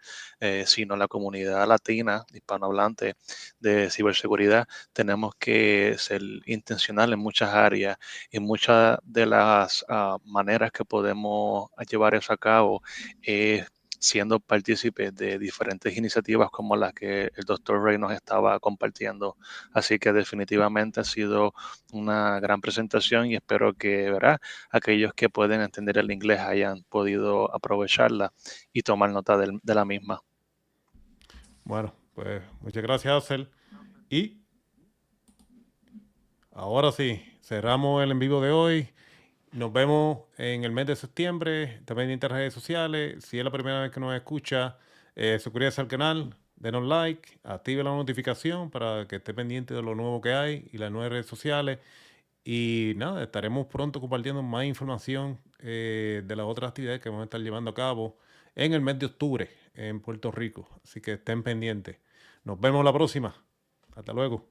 sino la comunidad latina, hispanohablante de ciberseguridad, tenemos que ser intencionales en muchas áreas, y muchas de las maneras que podemos llevar eso a cabo es siendo partícipes de diferentes iniciativas como las que el Dr. Ray nos estaba compartiendo. Así que definitivamente ha sido una gran presentación, y espero que, ¿verdad?, aquellos que pueden entender el inglés hayan podido aprovecharla y tomar nota de la misma. Bueno, pues muchas gracias, Axel. Y ahora sí, cerramos el en vivo de hoy. Nos vemos en el mes de septiembre. Está pendiente en las redes sociales. Si es la primera vez que nos escucha, suscríbase al canal, denos like, active la notificación para que esté pendiente de lo nuevo que hay y las nuevas redes sociales. Y nada, estaremos pronto compartiendo más información de las otras actividades que vamos a estar llevando a cabo en el mes de octubre en Puerto Rico. Así que estén pendientes. Nos vemos la próxima. Hasta luego.